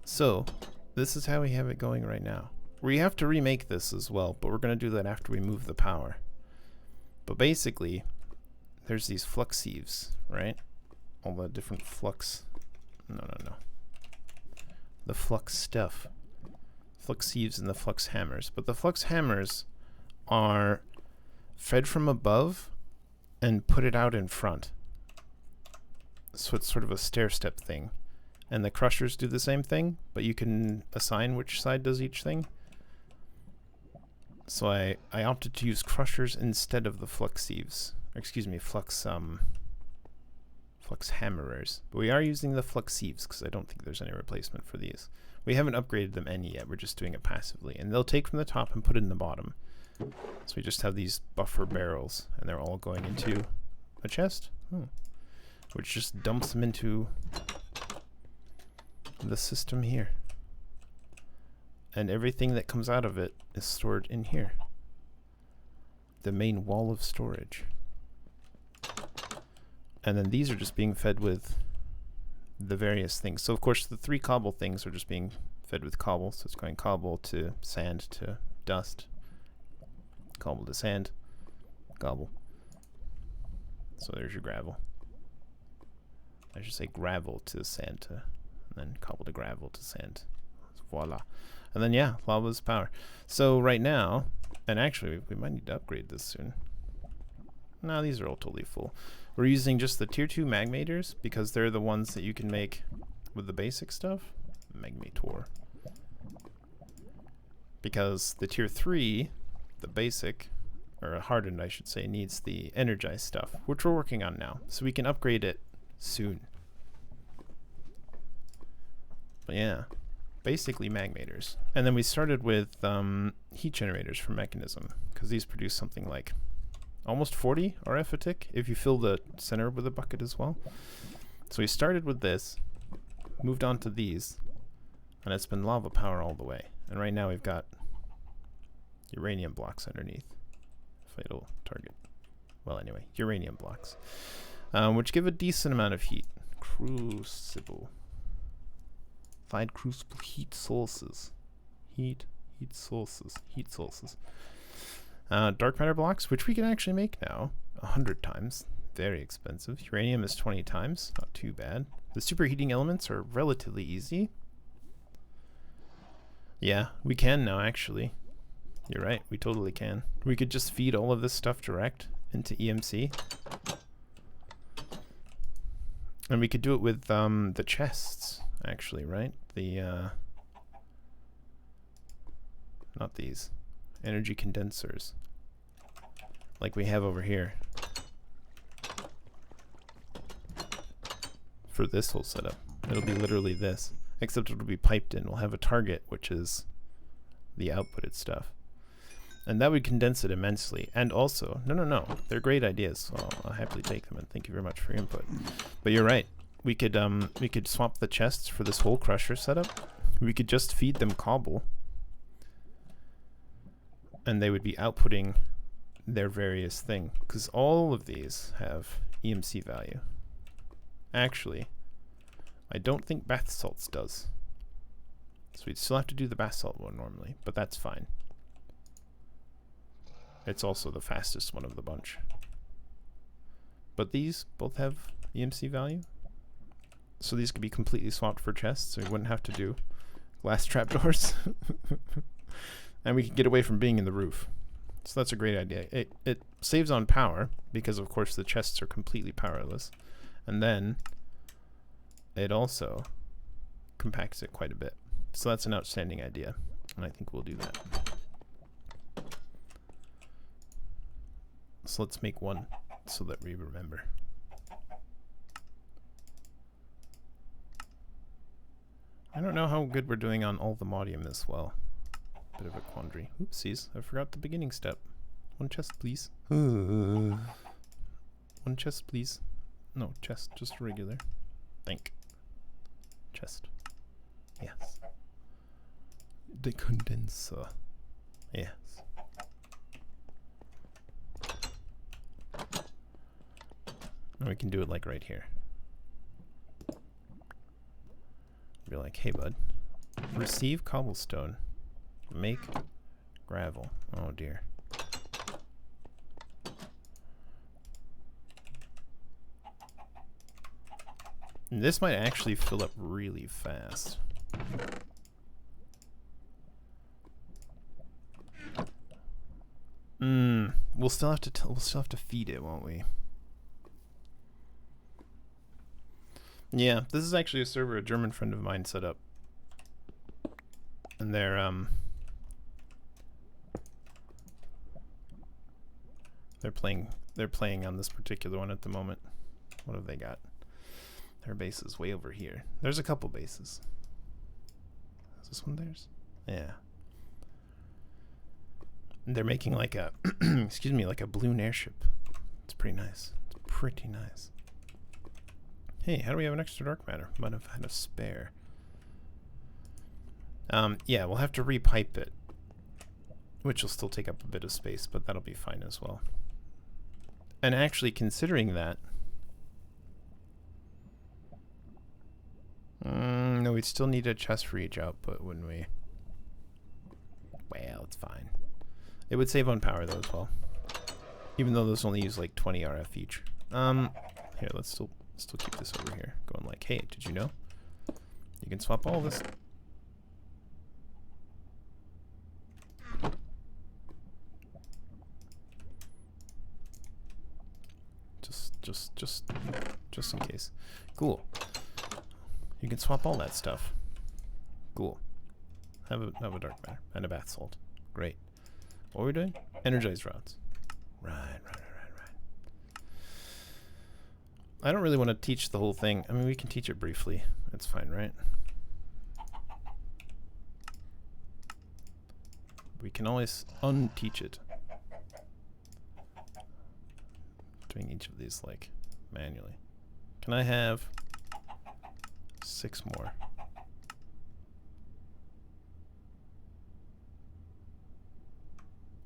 So, this is how we have it going right now. We have to remake this as well, but we're going to do that after we move the power. But basically, there's these flux sieves, right? All the different flux... No. The flux stuff. Flux sieves and the flux hammers. But the flux hammers are fed from above and put it out in front. So it's sort of a stair-step thing. And the crushers do the same thing, but you can assign which side does each thing. So I opted to use crushers instead of the flux sieves. Or excuse me, flux hammerers. But we are using the flux sieves because I don't think there's any replacement for these. We haven't upgraded them any yet, we're just doing it passively. And they'll take from the top and put it in the bottom. So we just have these buffer barrels, and they're all going into a chest. Which just dumps them into the system here. And everything that comes out of it is stored in here. The main wall of storage. And then these are just being fed with the various things. So of course the 3 cobble things are just being fed with cobble. So it's going cobble to sand to dust. Cobble to sand. Cobble. So there's your gravel. I should say gravel to sand to, and then cobble to gravel to sand. Voila. And then yeah, lava's power. So right now, and actually we might need to upgrade this soon. No, these are all totally full. We're using just the tier 2 magmators because they're the ones that you can make with the basic stuff. Magmator. Because the tier 3, the basic, or hardened I should say, needs the energized stuff, which we're working on now. So we can upgrade it soon. But yeah, basically magmators. And then we started with heat generators for mechanism, because these produce something like almost 40 RF a tick if you fill the center with a bucket as well. So we started with this, moved on to these, and it's been lava power all the way. And right now we've got uranium blocks underneath. Fatal target. Well, anyway, uranium blocks, which give a decent amount of heat. Crucible. Find crucible heat sources. Heat sources. Dark matter blocks, which we can actually make now 100 times. Very expensive. Uranium is 20 times. Not too bad. The superheating elements are relatively easy. Yeah, we can now, actually. You're right, we totally can. We could just feed all of this stuff direct into EMC. And we could do it with the chests, actually, right? The, not these. Energy condensers. Like we have over here. For this whole setup. It'll be literally this. Except it'll be piped in. We'll have a target, which is the outputted stuff. And that would condense it immensely. And also, no, they're great ideas, so I'll happily take them, and thank you very much for your input. But you're right. We could swap the chests for this whole crusher setup. We could just feed them cobble, and they would be outputting their various thing. Because all of these have EMC value. Actually, I don't think bath salts does. So we'd still have to do the bath salt one normally, but that's fine. It's also the fastest one of the bunch. But these both have EMC value. So these could be completely swapped for chests, so we wouldn't have to do glass trapdoors. And we could get away from being in the roof. So that's a great idea. It saves on power, because of course the chests are completely powerless. And then it also compacts it quite a bit. So that's an outstanding idea, and I think we'll do that. So let's make one so that we remember. I don't know how good we're doing on all the modium as well. Bit of a quandary. Oopsies, I forgot the beginning step. One chest, please. One chest, please. No, chest, just regular. Think. Chest. Yes. The condenser. Yes. And we can do it like right here. Be like, hey bud, receive cobblestone, make gravel. Oh dear. And this might actually fill up really fast. We'll still have to feed it, won't we? Yeah, this is actually a server a German friend of mine set up. And they're playing on this particular one at the moment. What have they got? Their base is way over here. There's a couple bases. Is this one theirs? Yeah. And they're making like a excuse me, like a balloon airship. It's pretty nice. It's pretty nice. Hey, how do we have an extra dark matter? Might have had a spare. Yeah, we'll have to repipe it, which will still take up a bit of space, but that'll be fine as well. And actually, considering that, no, we'd still need a chest for each output, wouldn't we? Well, it's fine. It would save on power though as well, even though those only use like 20 RF each. Here, let's still keep this over here. Going like, hey, did you know? You can swap all this. Just in case. Cool. You can swap all that stuff. Cool. Have a dark matter and a bath salt. Great. What are we doing? Energized rods. Right. I don't really want to teach the whole thing. I mean, we can teach it briefly. It's fine, right? We can always unteach it. Doing each of these like manually. Can I have 6 more?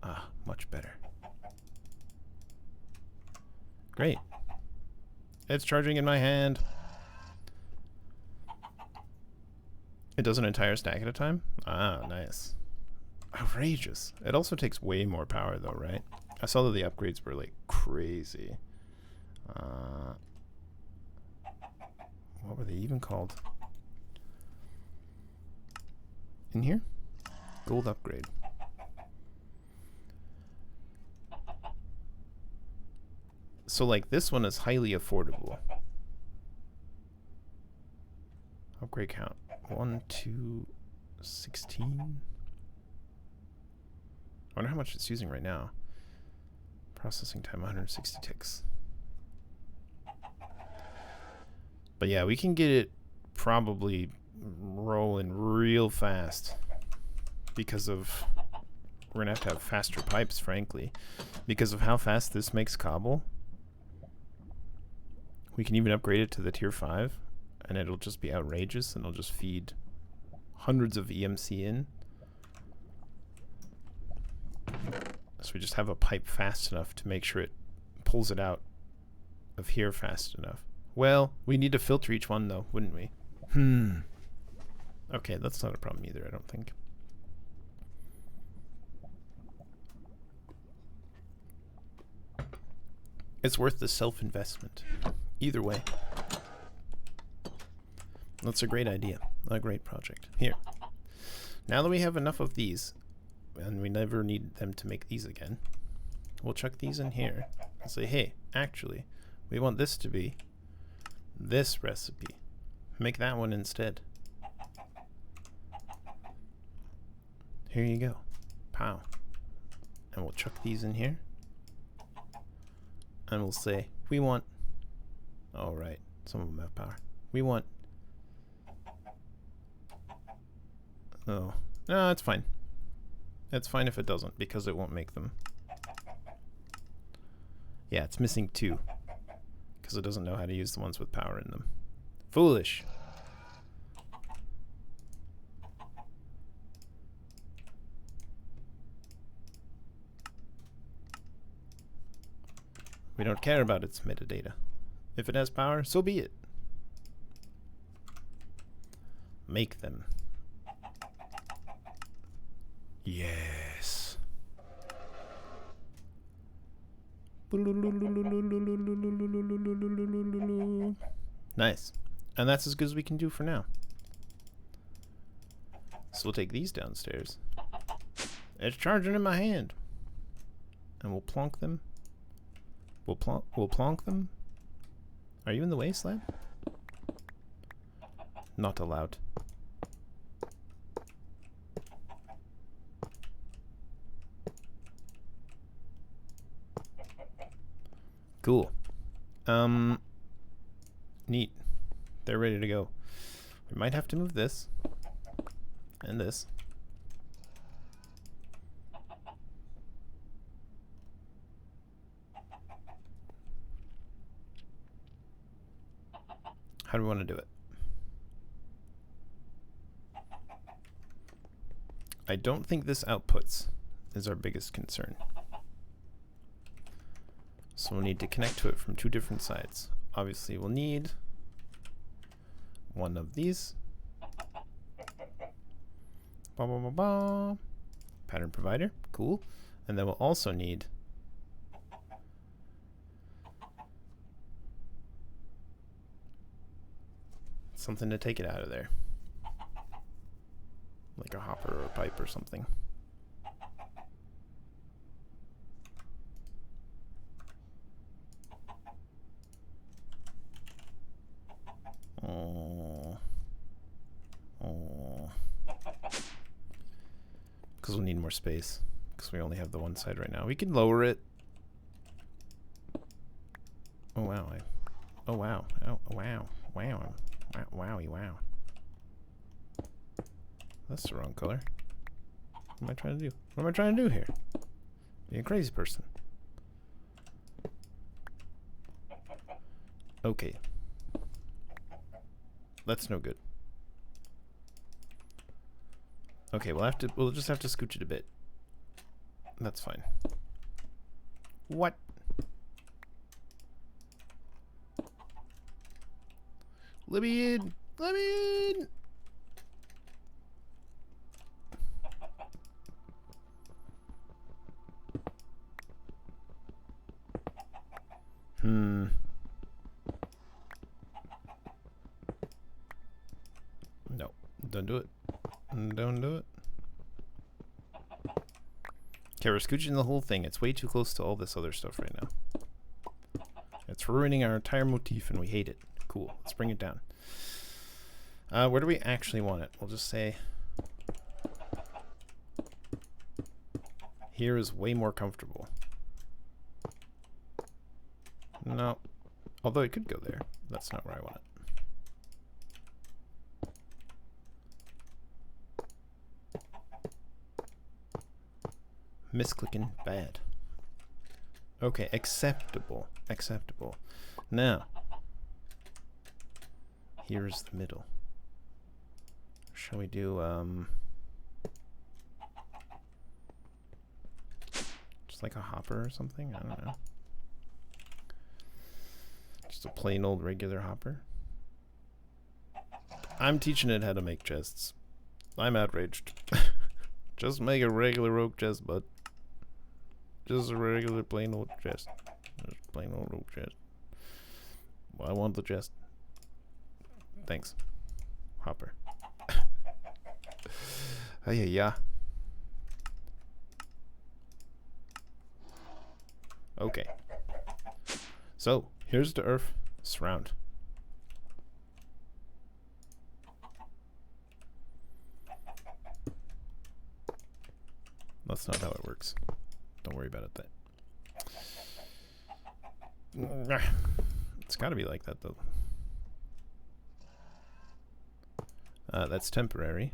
Ah, much better. Great. It's charging in my hand. It does an entire stack at a time? Ah, nice. Outrageous. It also takes way more power though, right? I saw that the upgrades were like crazy. What were they even called? In here? Gold upgrade. So like this one is highly affordable. Upgrade count. 1, 2, 16. I wonder how much it's using right now. Processing time 160 ticks. But yeah, we can get it probably rolling real fast because of we're gonna have to have faster pipes, frankly, because of how fast this makes cobble. We can even upgrade it to the tier 5 and it'll just be outrageous and it'll just feed hundreds of EMC in. So we just have a pipe fast enough to make sure it pulls it out of here fast enough. Well, we need to filter each one though, wouldn't we? Okay, that's not a problem either, I don't think. It's worth the self-investment. Either way. That's a great idea. A great project. Here. Now that we have enough of these, and we never need them to make these again, we'll chuck these in here and say, hey, actually, we want this to be this recipe. Make that one instead. Here you go. Pow. And we'll chuck these in here. And we'll say, we want... Oh, right. Some of them have power. We want... Oh. No, it's fine. It's fine if it doesn't, because it won't make them. Yeah, it's missing 2. Because it doesn't know how to use the ones with power in them. Foolish. We don't care about its metadata. If it has power, so be it. Make them. Yes. Nice. And that's as good as we can do for now. So we'll take these downstairs. It's charging in my hand. And we'll plonk them. We'll plonk them. Are you in the way, Slab? Not allowed. Cool. Neat. They're ready to go. We might have to move this. And this. How do we want to do it? I don't think this outputs is our biggest concern. So we'll need to connect to it from 2 different sides. Obviously, we'll need one of these. Ba, ba, ba, ba. Pattern provider, cool. And then we'll also need something to take it out of there. Like a hopper or a pipe or something. Because we'll need more space. Because we only have the one side right now. We can lower it. Oh wow. Oh wow. Oh wow. Wow. Wowie wow. That's the wrong color. What am I trying to do? What am I trying to do here? Being a crazy person. Okay. That's no good. Okay, we'll just have to scooch it a bit. That's fine. What? Let me in! Let me in! No, don't do it. Don't do it. Okay, we're scooching the whole thing. It's way too close to all this other stuff right now. It's ruining our entire motif and we hate it. Cool, let's bring it down. Where do we actually want it? We'll just say here is way more comfortable. No, although it could go there. That's not where I want it. Misclicking bad. Okay, acceptable. Acceptable. Now, here's the middle. Shall we do, just like a hopper or something? I don't know. Just a plain old regular hopper. I'm teaching it how to make chests. I'm outraged. Just make a regular oak chest, bud. Just a regular plain old chest. Just plain old oak chest. Well, I want the chest. Thanks. Hopper. Oh yeah. Okay. So, here's the earth surround. That's not how it works. Don't worry about it. It's gotta be like that though. That's temporary.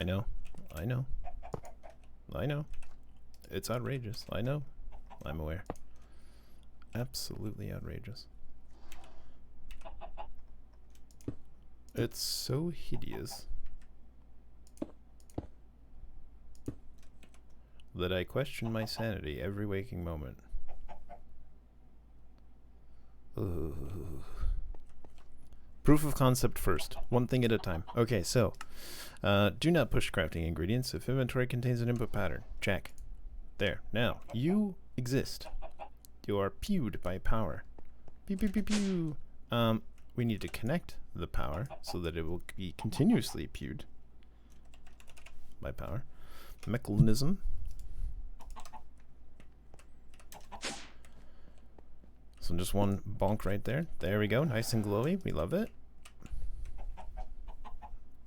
I know. I know. I know. It's outrageous. I know. I'm aware. Absolutely outrageous. It's so hideous that I question my sanity every waking moment. Ugh. Proof of concept first, one thing at a time. Okay, so do not push crafting ingredients if inventory contains an input pattern. Check. There. Now, you exist. You are pewed by power. Pew pew pew pew. We need to connect the power so that it will be continuously pewed by power. Mechanism. So just one bonk right there. There we go. Nice and glowy. We love it.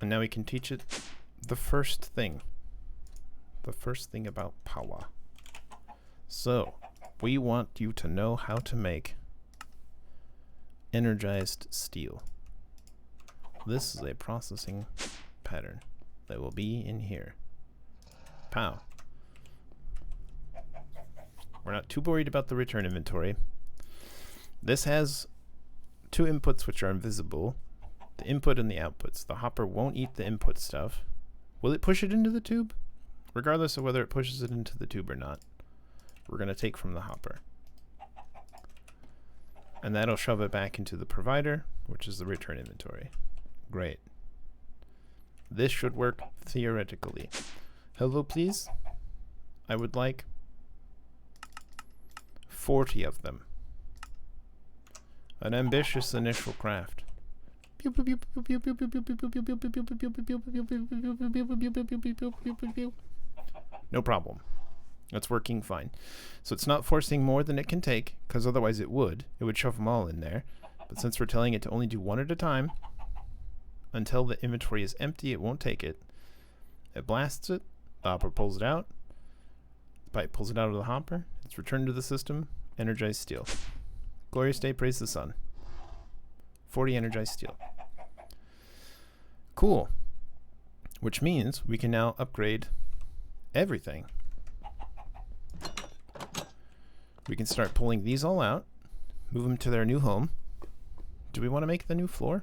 And now we can teach it the first thing. The first thing about power. So we want you to know how to make energized steel. This is a processing pattern that will be in here. Pow. We're not too worried about the return inventory. This has two inputs which are invisible. The input and the outputs. The hopper won't eat the input stuff. Will it push it into the tube? Regardless of whether it pushes it into the tube or not, we're going to take from the hopper. And that'll shove it back into the provider, which is the return inventory. Great. This should work theoretically. Hello, please. I would like 40 of them. An ambitious initial craft. No problem. It's working fine. So it's not forcing more than it can take, because otherwise it would. It would shove them all in there. But since we're telling it to only do one at a time, until the inventory is empty, it won't take it. It blasts it. The hopper pulls it out. The pipe pulls it out of the hopper. It's returned to the system. Energized steel. Glorious day, praise the sun. 40 energized steel. Cool. Which means we can now upgrade everything. We can start pulling these all out, move them to their new home. Do we want to make the new floor?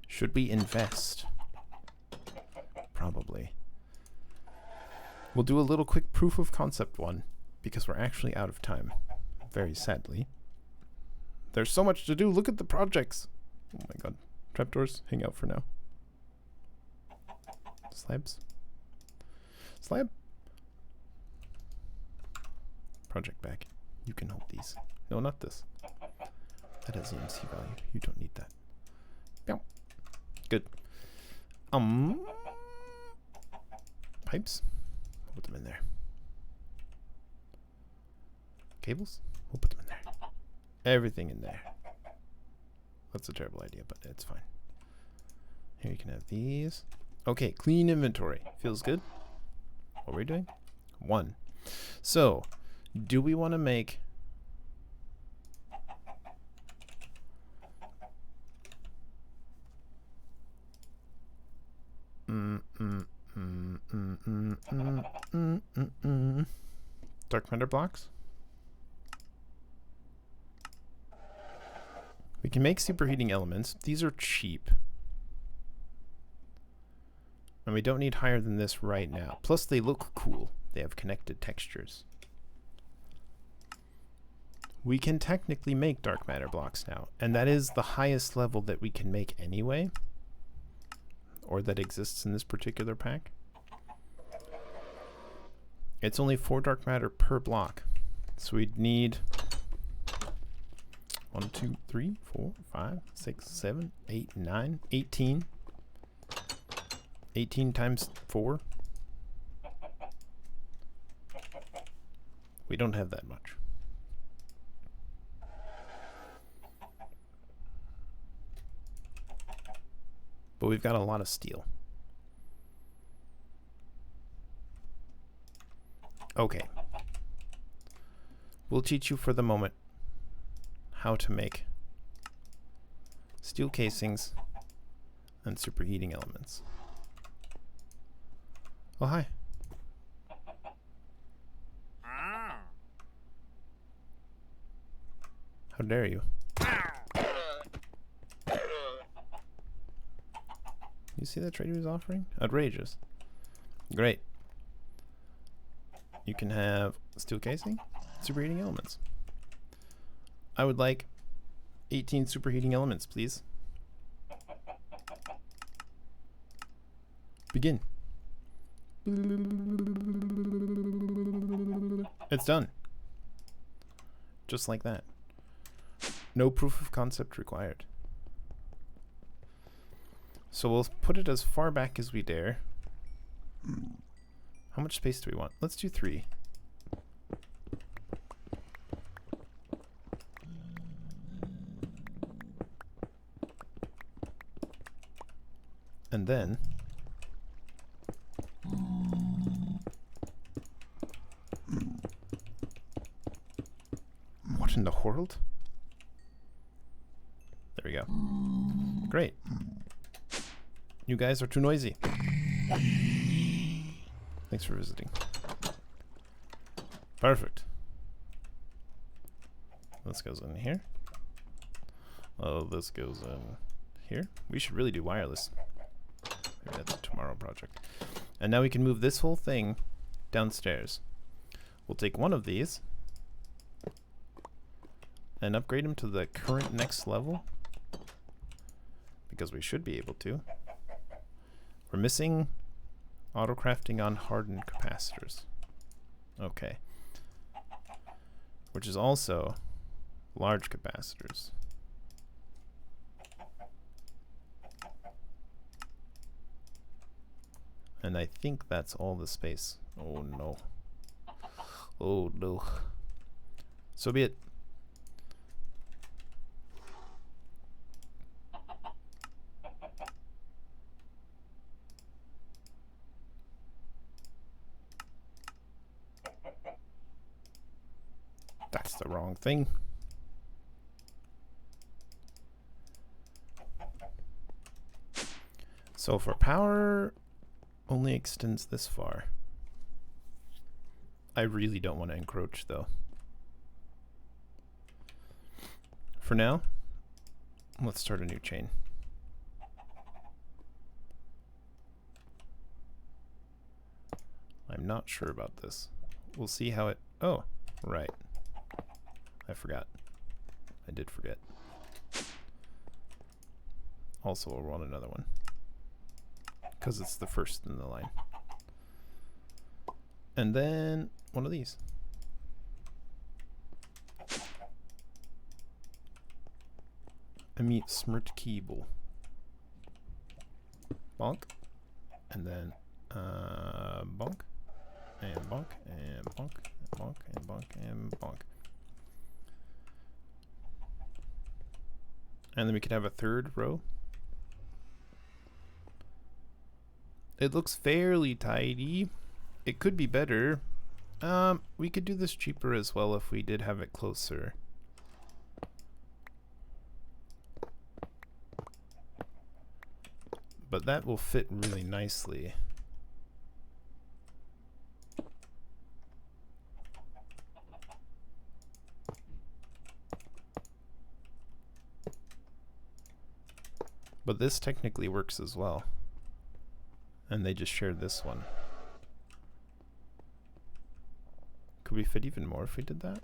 Should we invest? Probably. We'll do a little quick proof of concept one, because we're actually out of time, very sadly. There's so much to do. Look at the projects. Oh my god. Trapdoors, hang out for now. Slabs. Slab. Project back. You can hold these. No, not this. That has EMC value. You don't need that. Yep. Good. Pipes. We'll put them in there. Cables. We'll put them in there. Everything in there. That's a terrible idea, but it's fine. Here you can have these. Okay, clean inventory. Feels good. What are we doing? 1. So, do we want to make... Dark matter blocks? We can make superheating elements. These are cheap. And we don't need higher than this right now. Plus they look cool. They have connected textures. We can technically make dark matter blocks now. And that is the highest level that we can make anyway. Or that exists in this particular pack. It's only 4 dark matter per block. So we'd need 1, 2, 3, 4, 5, 6, 7, 8, 9, 18. 18 times 4. We don't have that much. But we've got a lot of steel. Okay. We'll teach you for the moment how to make steel casings and superheating elements. Oh, hi. How dare you? You see that trade he was offering? Outrageous. Great. You can have steel casing, superheating elements. I would like 18 superheating elements, please. Begin. It's done. Just like that. No proof of concept required. So we'll put it as far back as we dare. How much space do we want? Let's do 3. And then what in the world? There we go. Great. You guys are too noisy. Thanks for visiting. Perfect. This goes in here. Oh, this goes in here. We should really do wireless. Maybe that's a tomorrow project. And now we can move this whole thing downstairs. We'll take one of these and upgrade them to the current next level, because we should be able to. We're missing autocrafting on hardened capacitors. Okay. Which is also large capacitors. And I think that's all the space. Oh no. Oh no. So be it. That's the wrong thing. So if our power only extends this far, I really don't want to encroach though. For now, let's start a new chain. I'm not sure about this. We'll see how it... Oh, right. I forgot. I did forget. Also, we'll run another one, because it's the first in the line. And then one of these. Amit Smirt Keeble. Bonk. And then bonk. And bonk. And bonk. And bonk. And bonk. And bonk. And then we could have a third row. It looks fairly tidy. It could be better. We could do this cheaper as well if we did have it closer. But that will fit really nicely. But this technically works as well. And they just shared this one. Could we fit even more if we did that?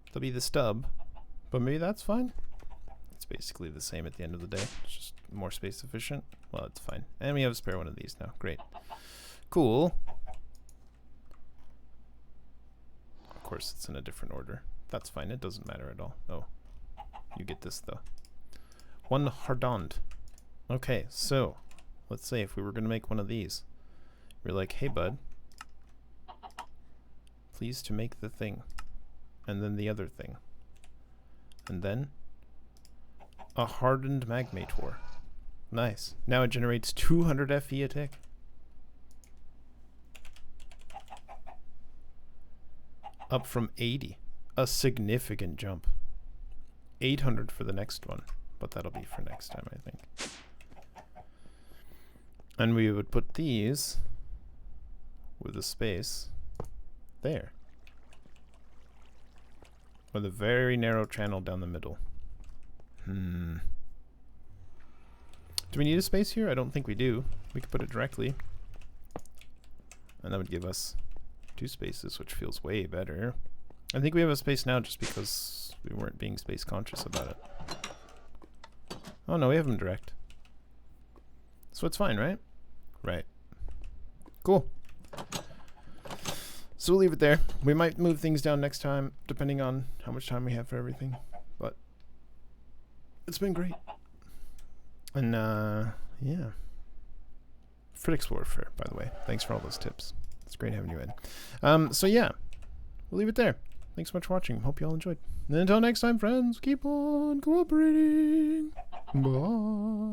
That'll be the stub. But maybe that's fine. It's basically the same at the end of the day. It's just more space efficient. Well, it's fine. And we have a spare one of these now. Great. Cool. Of course, it's in a different order. That's fine. It doesn't matter at all. Oh, you get this, though. One hardond. Okay, so let's say if we were going to make one of these, we're like, hey, bud, please to make the thing. And then the other thing. And then a hardened magmator. Nice. Now it generates 200 FE a tick. Up from 80. A significant jump. 800 for the next one. But that'll be for next time, I think. And we would put these with a space there. With a very narrow channel down the middle. Do we need a space here? I don't think we do. We could put it directly. And that would give us 2 spaces, which feels way better. I think we have a space now just because we weren't being space conscious about it. Oh no, we have them direct. So it's fine, right? Right. Cool. So we'll leave it there. We might move things down next time, depending on how much time we have for everything. But it's been great. And yeah. Fritix Warfare, by the way. Thanks for all those tips. It's great having you in. So yeah, we'll leave it there. Thanks so much for watching. Hope you all enjoyed. And until next time, friends, keep on cooperating. Bye.